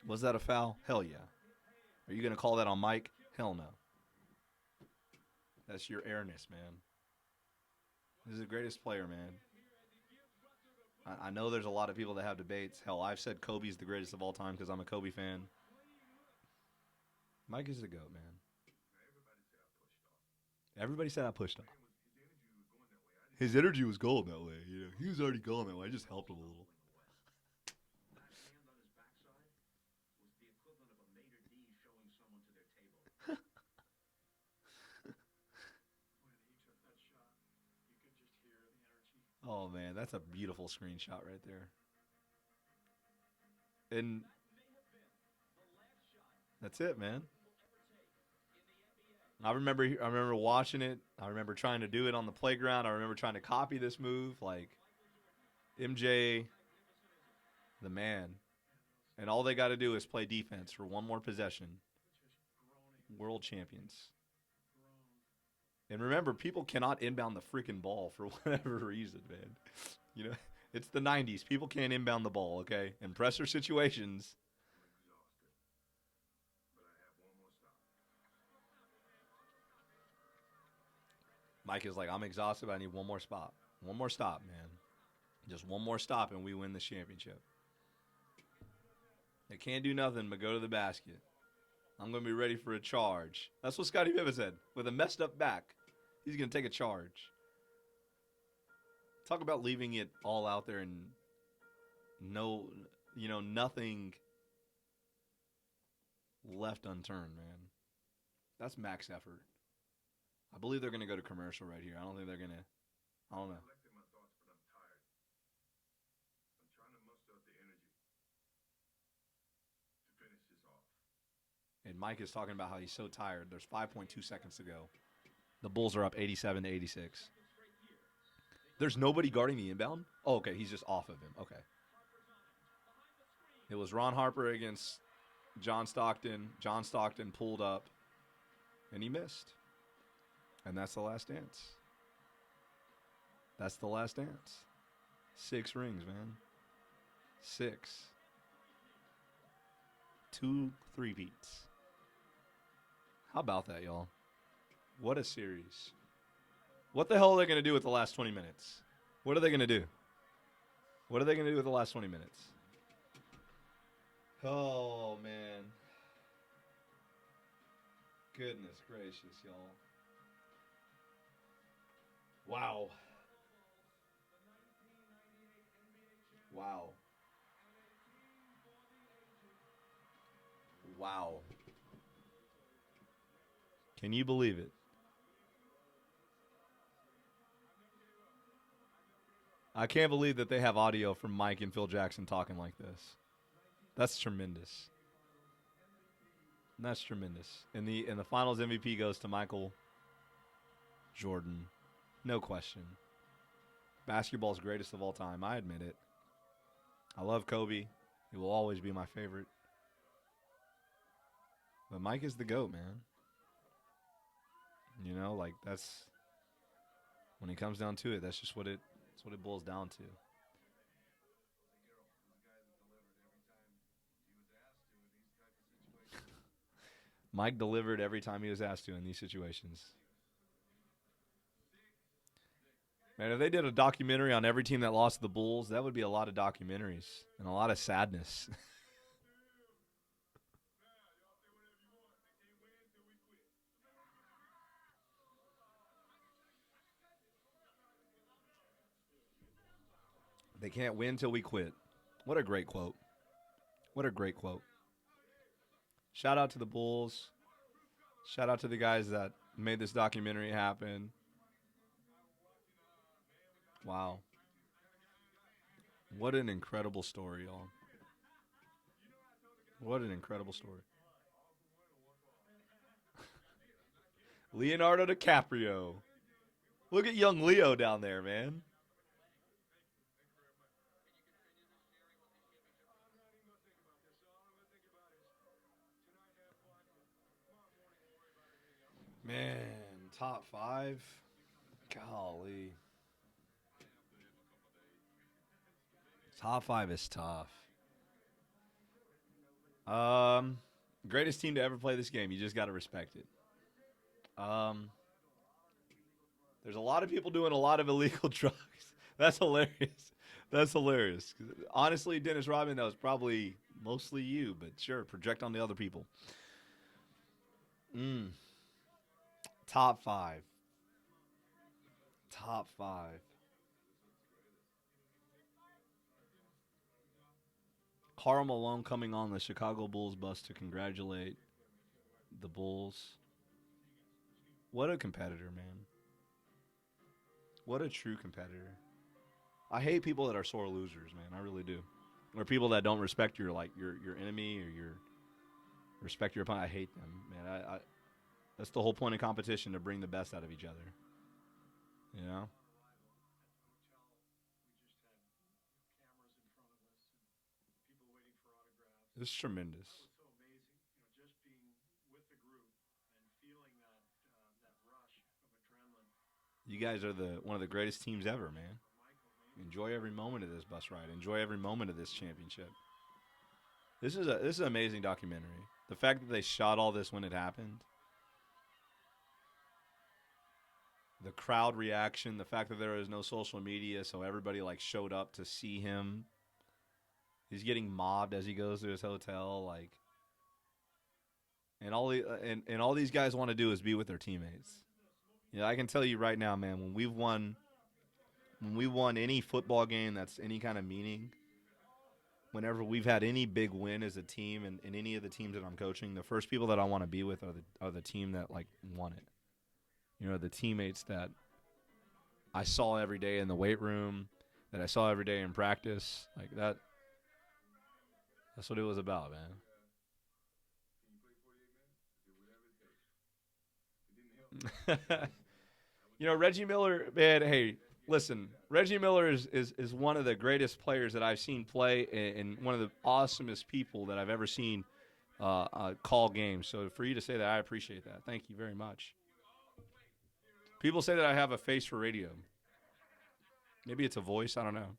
Was that a foul? Hell yeah. Are you going to call that on Mike? Hell no. That's your airness, man. He's the greatest player, man. I know there's a lot of people that have debates. Hell, I've said Kobe's the greatest of all time because I'm a Kobe fan. Mike is the GOAT, man. Everybody said I pushed off. His energy was going that way. He was already going that way. I just helped him a little. Oh, man, that's a beautiful screenshot right there. And that's it, man. I remember watching it. I remember trying to do it on the playground. I remember trying to copy this move. Like, MJ, the man. And all they got to do is play defense for one more possession. World champions. And remember, people cannot inbound the freaking ball for whatever reason, man. You know, it's the 90s. People can't inbound the ball, okay? In pressure situations. Mike is like, I'm exhausted, but I need one more spot. One more stop, man. Just one more stop, and we win this championship. They can't do nothing but go to the basket. I'm going to be ready for a charge. That's what Scottie Pippen said. With a messed up back, he's going to take a charge. Talk about leaving it all out there and nothing left unturned, man. That's max effort. I believe they're going to go to commercial right here. I don't think they're going to. I don't know. And Mike is talking about how he's so tired. There's 5.2 seconds to go. The Bulls are up 87 to 86. There's nobody guarding the inbound? Oh, okay. He's just off of him. Okay. It was Ron Harper against John Stockton. John Stockton pulled up, and he missed. And that's the last dance. That's the last dance. 6 rings, man. 6. 2 3-peats. How about that, y'all? What a series. What the hell are they going to do with the last 20 minutes? What are they going to do? What are they going to do with the last 20 minutes? Oh, man. Goodness gracious, y'all. Wow. Wow. Wow. Can you believe it? I can't believe that they have audio from Mike and Phil Jackson talking like this. That's tremendous. That's tremendous. And the finals MVP goes to Michael Jordan. No question. Basketball's greatest of all time. I admit it. I love Kobe. He will always be my favorite. But Mike is the GOAT, man. You know, like that's when it comes down to it, that's just what it boils down to. Mike delivered every time he was asked to in these situations. Man, if they did a documentary on every team that lost to the Bulls, that would be a lot of documentaries and a lot of sadness. They can't win till we quit. What a great quote. What a great quote. Shout out to the Bulls. Shout out to the guys that made this documentary happen. Wow. What an incredible story, y'all. What an incredible story. Leonardo DiCaprio. Look at young Leo down there, man. Man, top 5? Golly. Top 5 is tough. Greatest team to ever play this game. You just got to respect it. There's a lot of people doing a lot of illegal drugs. That's hilarious. That's hilarious. Honestly, Dennis Rodman, that was probably mostly you, but sure, project on the other people. Top 5. Top 5. Karl Malone coming on the Chicago Bulls bus to congratulate the Bulls. What a competitor, man. What a true competitor. I hate people that are sore losers, man. I really do. Or people that don't respect your enemy or your respect your opponent. I hate them, man. I that's the whole point of competition, to bring the best out of each other. You know? It's tremendous. You guys are the one of the greatest teams ever, man. Enjoy every moment of this bus ride. Enjoy every moment of this championship. This is an amazing documentary. The fact that they shot all this when it happened, the crowd reaction, the fact that there was no social media, so everybody like showed up to see him. He's getting mobbed as he goes to his hotel, like, and all these guys want to do is be with their teammates. Yeah, I can tell you right now, man. When we won any football game that's any kind of meaning, whenever we've had any big win as a team, and in any of the teams that I'm coaching, the first people that I want to be with are the team that like won it. You know, the teammates that I saw every day in the weight room, that I saw every day in practice, like that. That's what it was about, man. You know, Reggie Miller, man, hey, listen, Reggie Miller is one of the greatest players that I've seen play, and one of the awesomest people that I've ever seen call games. So for you to say that, I appreciate that. Thank you very much. People say that I have a face for radio. Maybe it's a voice. I don't know.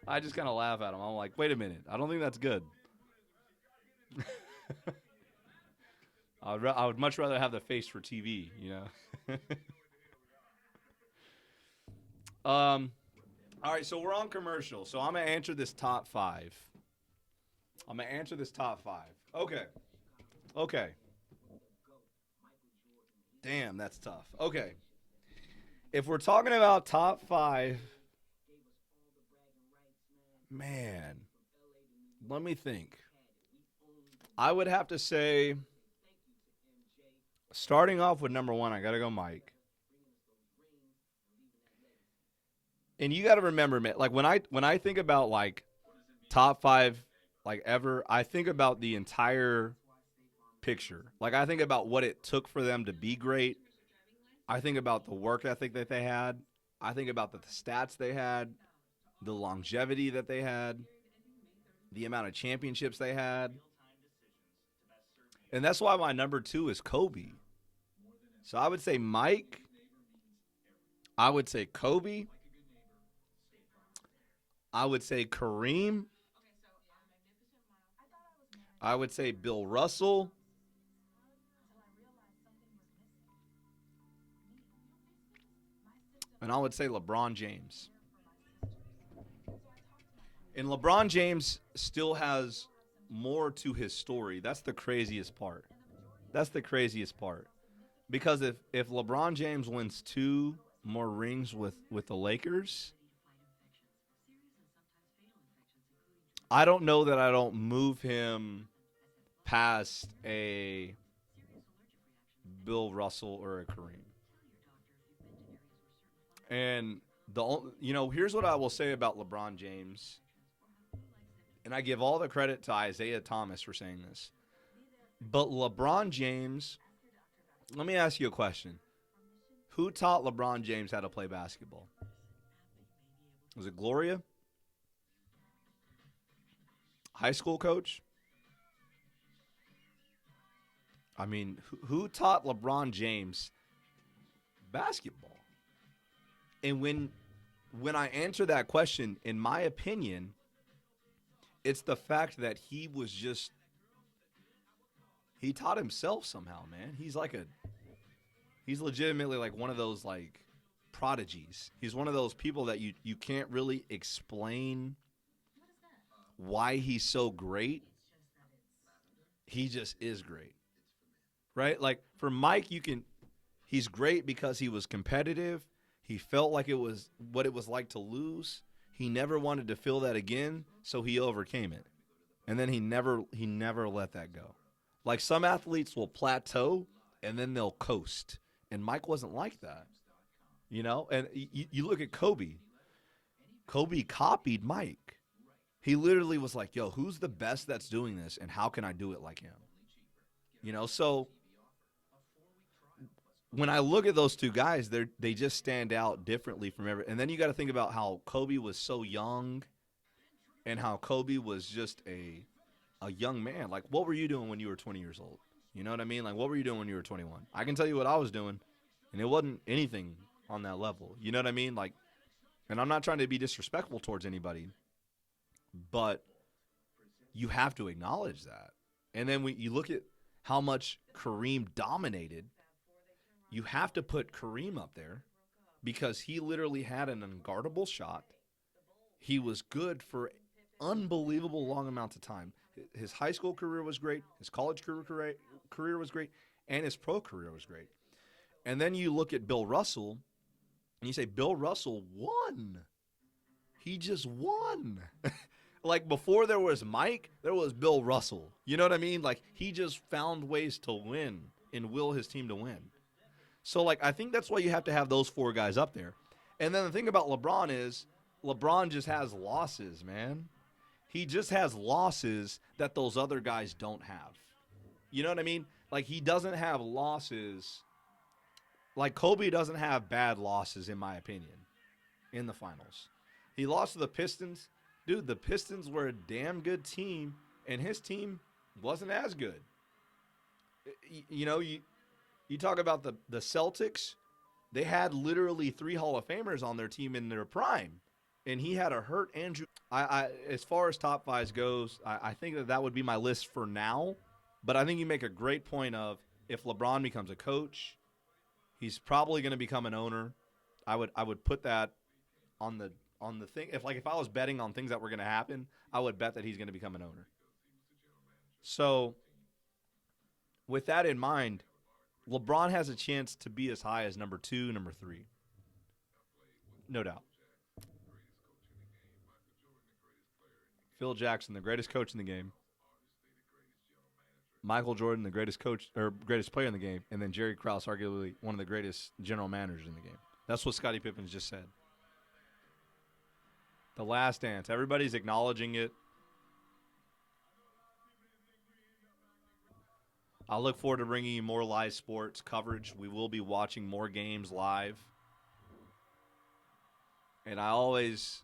I just kind of laugh at them. I'm like, wait a minute. I don't think that's good. I would much rather have the face for TV, you know. All right, so we're on commercial. So I'm gonna answer this top five. Okay. Okay. Damn, that's tough. Okay. If we're talking about top five, man, let me think. I would have to say, starting off with number one, I gotta go Mike. And you gotta remember, man, like when I think about like top five, like ever, I think about the entire picture. Like I think about what it took for them to be great. I think about the work ethic that they had. I think about the stats they had, the longevity that they had, the amount of championships they had. And that's why my number two is Kobe. So I would say Mike. I would say Kobe. I would say Kareem. I would say Bill Russell. And I would say LeBron James. And LeBron James still has more to his story. That's the craziest part. That's the craziest part. Because if LeBron James wins two more rings with the Lakers, I don't know that I don't move him past a Bill Russell or a Kareem. And here's what I will say about LeBron James, and I give all the credit to Isaiah Thomas for saying this. But LeBron James, let me ask you a question. Who taught LeBron James how to play basketball? Was it Gloria? High school coach? I mean, who taught LeBron James basketball? And when I answer that question, in my opinion, it's the fact that he taught himself somehow, man. He's legitimately like one of those like prodigies. He's one of those people that you can't really explain why he's so great. He just is great. Right? Like for Mike, he's great because he was competitive. He felt like it was what it was like to lose. He never wanted to feel that again, so he overcame it. And then he never let that go. Like some athletes will plateau and then they'll coast. And Mike wasn't like that. You know? And you look at Kobe. Kobe copied Mike. He literally was like, yo, who's the best that's doing this and how can I do it like him? You know, so when I look at those two guys, they just stand out differently from every. And then you got to think about how Kobe was so young and how Kobe was just a young man. Like, what were you doing when you were 20 years old? You know what I mean? Like, what were you doing when you were 21? I can tell you what I was doing, and it wasn't anything on that level. You know what I mean? Like, and I'm not trying to be disrespectful towards anybody, but you have to acknowledge that. And then you look at how much Kareem dominated. You have to put Kareem up there because he literally had an unguardable shot. He was good for unbelievable long amounts of time. His high school career was great. His college career was great. And his pro career was great. And then you look at Bill Russell, and you say, Bill Russell won. He just won. Like, before there was Mike, there was Bill Russell. You know what I mean? Like, he just found ways to win and will his team to win. So, like, I think that's why you have to have those four guys up there. And then the thing about LeBron is LeBron just has losses, man. He just has losses that those other guys don't have. You know what I mean? Like, he doesn't have losses. Like, Kobe doesn't have bad losses, in my opinion, in the finals. He lost to the Pistons. Dude, the Pistons were a damn good team, and his team wasn't as good. You know, you talk about the Celtics. They had literally 3 Hall of Famers on their team in their prime, and he had a hurt Andrew. As far as top fives goes, I think that would be my list for now. But I think you make a great point of if LeBron becomes a coach, he's probably going to become an owner. I would put that on the thing. If I was betting on things that were going to happen, I would bet that he's going to become an owner. So with that in mind, LeBron has a chance to be as high as number 2, number 3. No doubt. Phil Jackson, the greatest coach in the game. Michael Jordan, the greatest coach or greatest player in the game, and then Jerry Krause, arguably one of the greatest general managers in the game. That's what Scottie Pippen just said. The Last Dance. Everybody's acknowledging it. I look forward to bringing you more live sports coverage. We will be watching more games live. And I always,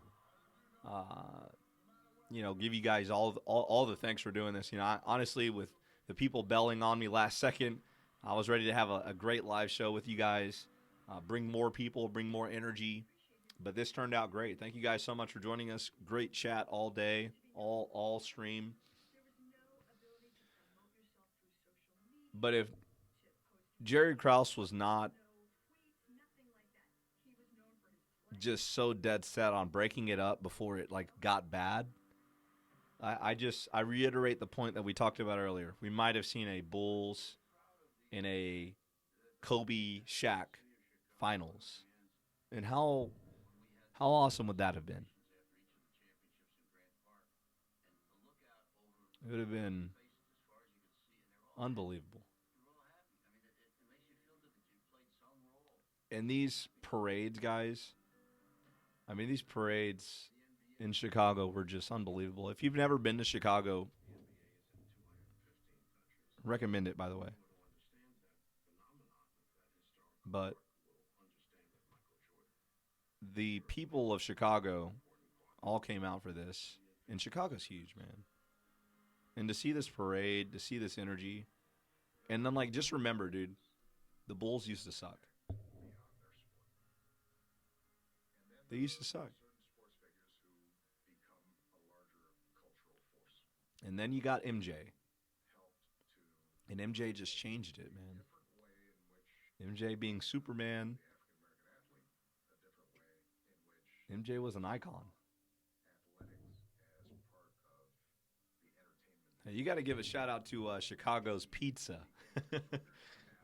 give you guys all the thanks for doing this. Honestly, with the people belling on me last second, I was ready to have a great live show with you guys. Bring more people, bring more energy. But this turned out great. Thank you guys so much for joining us. Great chat all day, all stream. But if Jerry Krause was not just so dead set on breaking it up before it got bad, I reiterate the point that we talked about earlier. We might have seen a Bulls in a Kobe Shaq finals. And how awesome would that have been? It would have been unbelievable. And these parades, guys, these parades in Chicago were just unbelievable. If you've never been to Chicago, recommend it, by the way. But the people of Chicago all came out for this. And Chicago's huge, man. And to see this parade, to see this energy, and then, just remember, dude, the Bulls used to suck. They used to suck. And then you got MJ. And MJ just changed it, man. MJ being Superman. MJ was an icon. Hey, you got to give a shout out to Chicago's Pizza.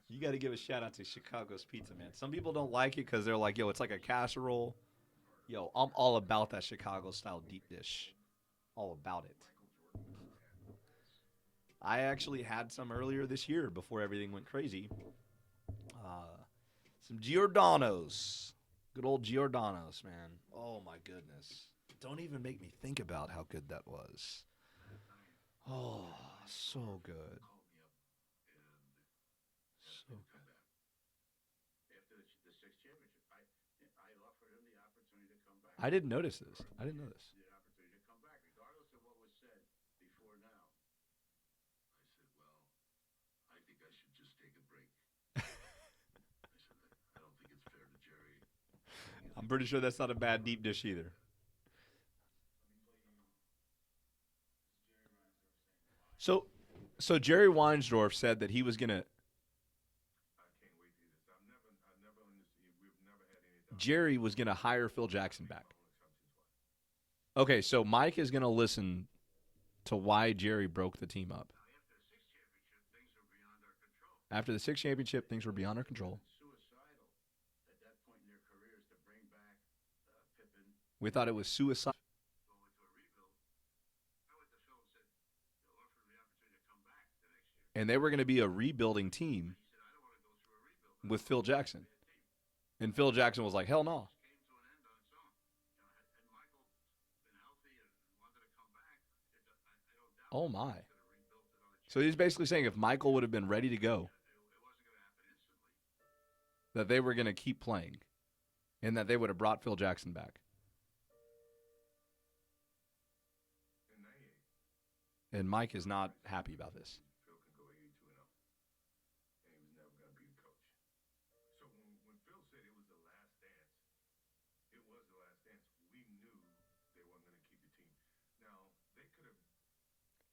You got to give a shout out to Chicago's Pizza, man. Some people don't like it because they're like, yo, it's like a casserole. Yo, I'm all about that Chicago style deep dish. All about it. I actually had some earlier this year before everything went crazy. Some Giordano's. Good old Giordano's, man. Oh, my goodness. Don't even make me think about how good that was. Oh, so good. So good. I didn't notice this. I didn't know this. pretty sure that's not a bad deep dish either. So, so Jerry Weinsdorf said that he was gonna. Jerry was gonna hire Phil Jackson back. Okay, so Mike is gonna listen to why Jerry broke the team up. After the sixth championship, things were beyond our control. We thought it was suicide. And they were going to be a rebuilding team with Phil Jackson. And Phil Jackson was like, hell no. Oh, my. So he's basically saying if Michael would have been ready to go, that they were going to keep playing and that they would have brought Phil Jackson back. And Mike is not happy about this.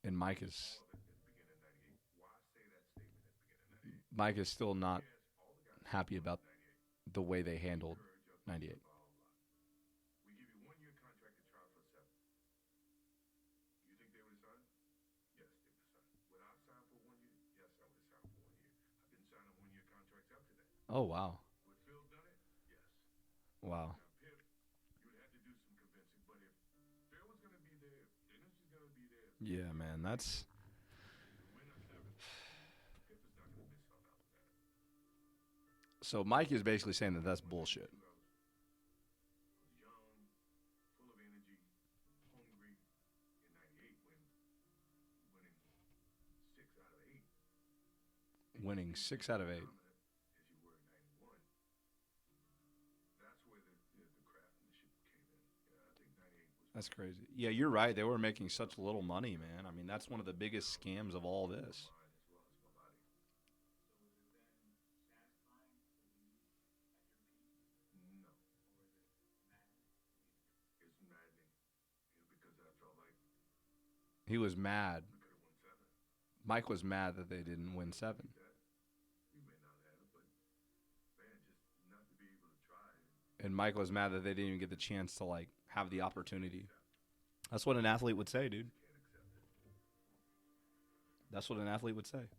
And Mike is still not happy about the way they handled 98. Oh, wow. Wow. Yeah, man. That's so Mike is basically saying that that's bullshit. Winning 6 out of 8. That's crazy. Yeah, you're right. They were making such little money, man. I mean, that's one of the biggest scams of all this. He was mad. Mike was mad that they didn't win 7. And Mike was mad that they didn't even get the chance to like have the opportunity. That's what an athlete would say, dude. That's what an athlete would say.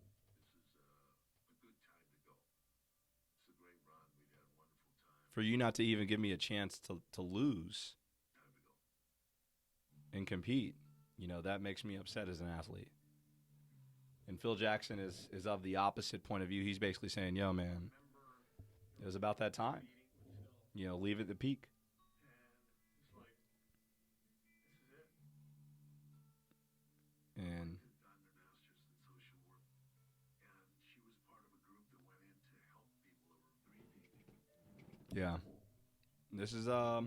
For you not to even give me a chance to lose and compete, that makes me upset as an athlete. And Phil Jackson is of the opposite point of view. He's basically saying, yo, man, it was about that time. Leave at the peak. And yeah, this is and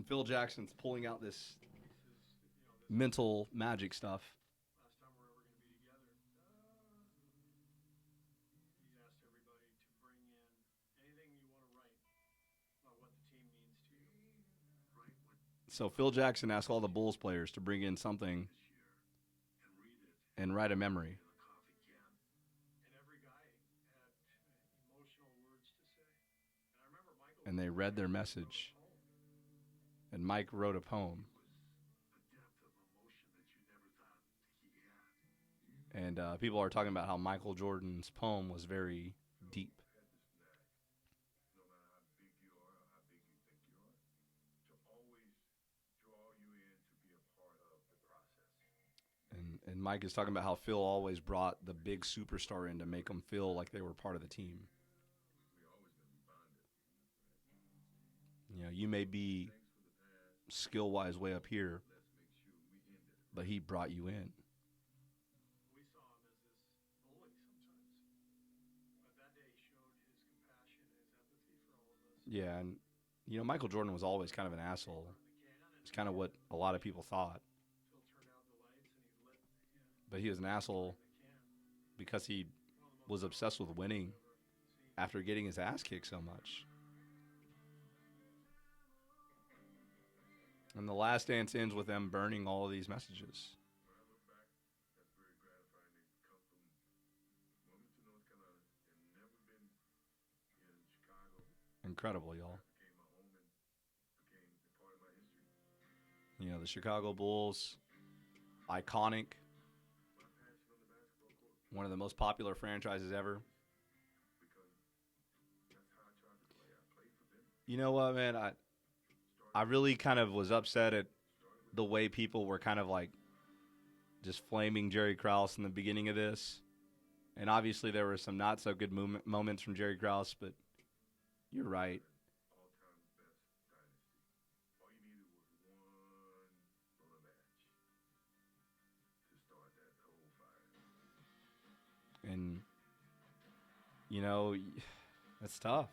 Phil Jackson's pulling out this mental magic stuff. So Phil Jackson asked all the Bulls players to bring in something and write a memory. And they read their message. And Mike wrote a poem. And people are talking about how Michael Jordan's poem was very deep. And Mike is talking about how Phil always brought the big superstar in to make them feel like they were part of the team. You may be skill wise way up here, but he brought you in. Yeah, and Michael Jordan was always kind of an asshole. It's kind of what a lot of people thought, but he was an asshole because he was obsessed with winning after getting his ass kicked so much. And The Last Dance ends with them burning all of these messages. Incredible, y'all. You know, the Chicago Bulls, iconic, one of the most popular franchises ever. You know what, man? I really kind of was upset at the way people were kind of like just flaming Jerry Krause in the beginning of this. And obviously there were some not so good moments from Jerry Krause, but you're right. And, you know, that's tough.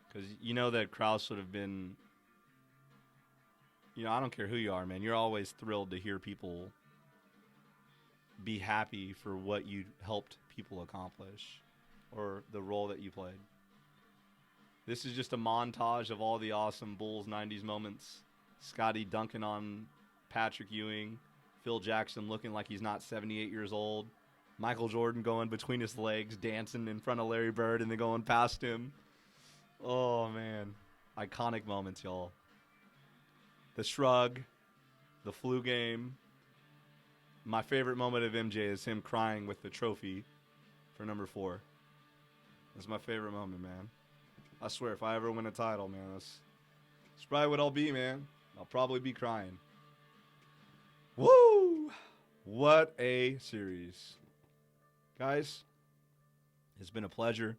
Because you know that Krause would have been, you know, I don't care who you are, man. You're always thrilled to hear people be happy for what you helped people accomplish or the role that you played. This is just a montage of all the awesome Bulls 90s moments. Scotty dunking on Patrick Ewing. Phil Jackson looking like he's not 78 years old. Michael Jordan going between his legs, dancing in front of Larry Bird and then going past him. Oh, man. Iconic moments, y'all. The shrug, the flu game. My favorite moment of MJ is him crying with the trophy for number 4. That's my favorite moment, man. I swear, if I ever win a title, man, that's probably what I'll be, man. I'll probably be crying. Woo! What a series. Guys, it's been a pleasure.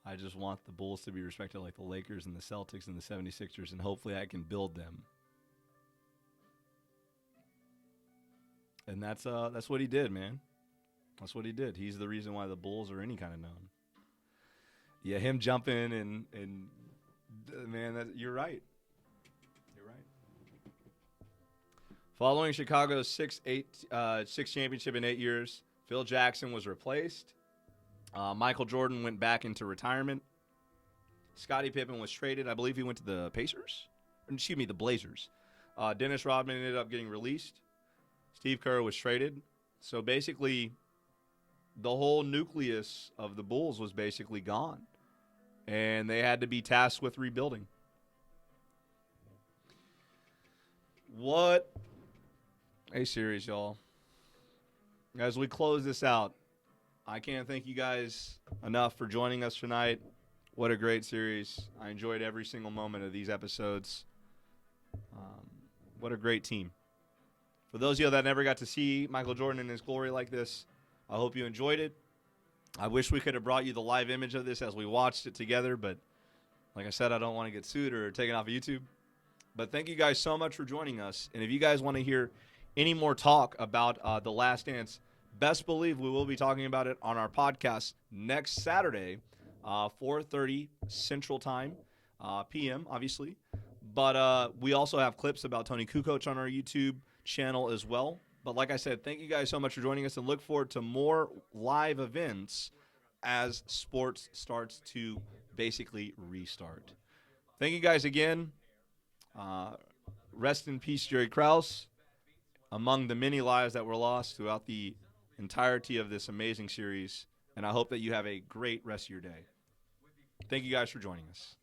I just want the Bulls to be respected like the Lakers and the Celtics and the 76ers, and hopefully I can build them. And that's what he did, man. That's what he did. He's the reason why the Bulls are any kind of known. Yeah, him jumping and man, you're right. You're right. Following Chicago's sixth championship in 8 years, Phil Jackson was replaced. Michael Jordan went back into retirement. Scottie Pippen was traded. I believe he went to the Pacers. Excuse me, the Blazers. Dennis Rodman ended up getting released. Steve Kerr was traded. So basically, the whole nucleus of the Bulls was basically gone. And they had to be tasked with rebuilding. What a series, y'all. As we close this out, I can't thank you guys enough for joining us tonight. What a great series. I enjoyed every single moment of these episodes. What a great team. For those of you that never got to see Michael Jordan in his glory like this, I hope you enjoyed it. I wish we could have brought you the live image of this as we watched it together, but like I said, I don't want to get sued or taken off of YouTube. But thank you guys so much for joining us. And if you guys want to hear any more talk about The Last Dance, best believe we will be talking about it on our podcast next Saturday, 4:30 Central Time, p.m., obviously. But we also have clips about Tony Kukoc on our YouTube channel as well. But like I said, thank you guys so much for joining us and look forward to more live events as sports starts to basically restart. Thank you guys again. Rest in peace, Jerry Krause. Among the many lives that were lost throughout the entirety of this amazing series. And I hope that you have a great rest of your day. Thank you guys for joining us.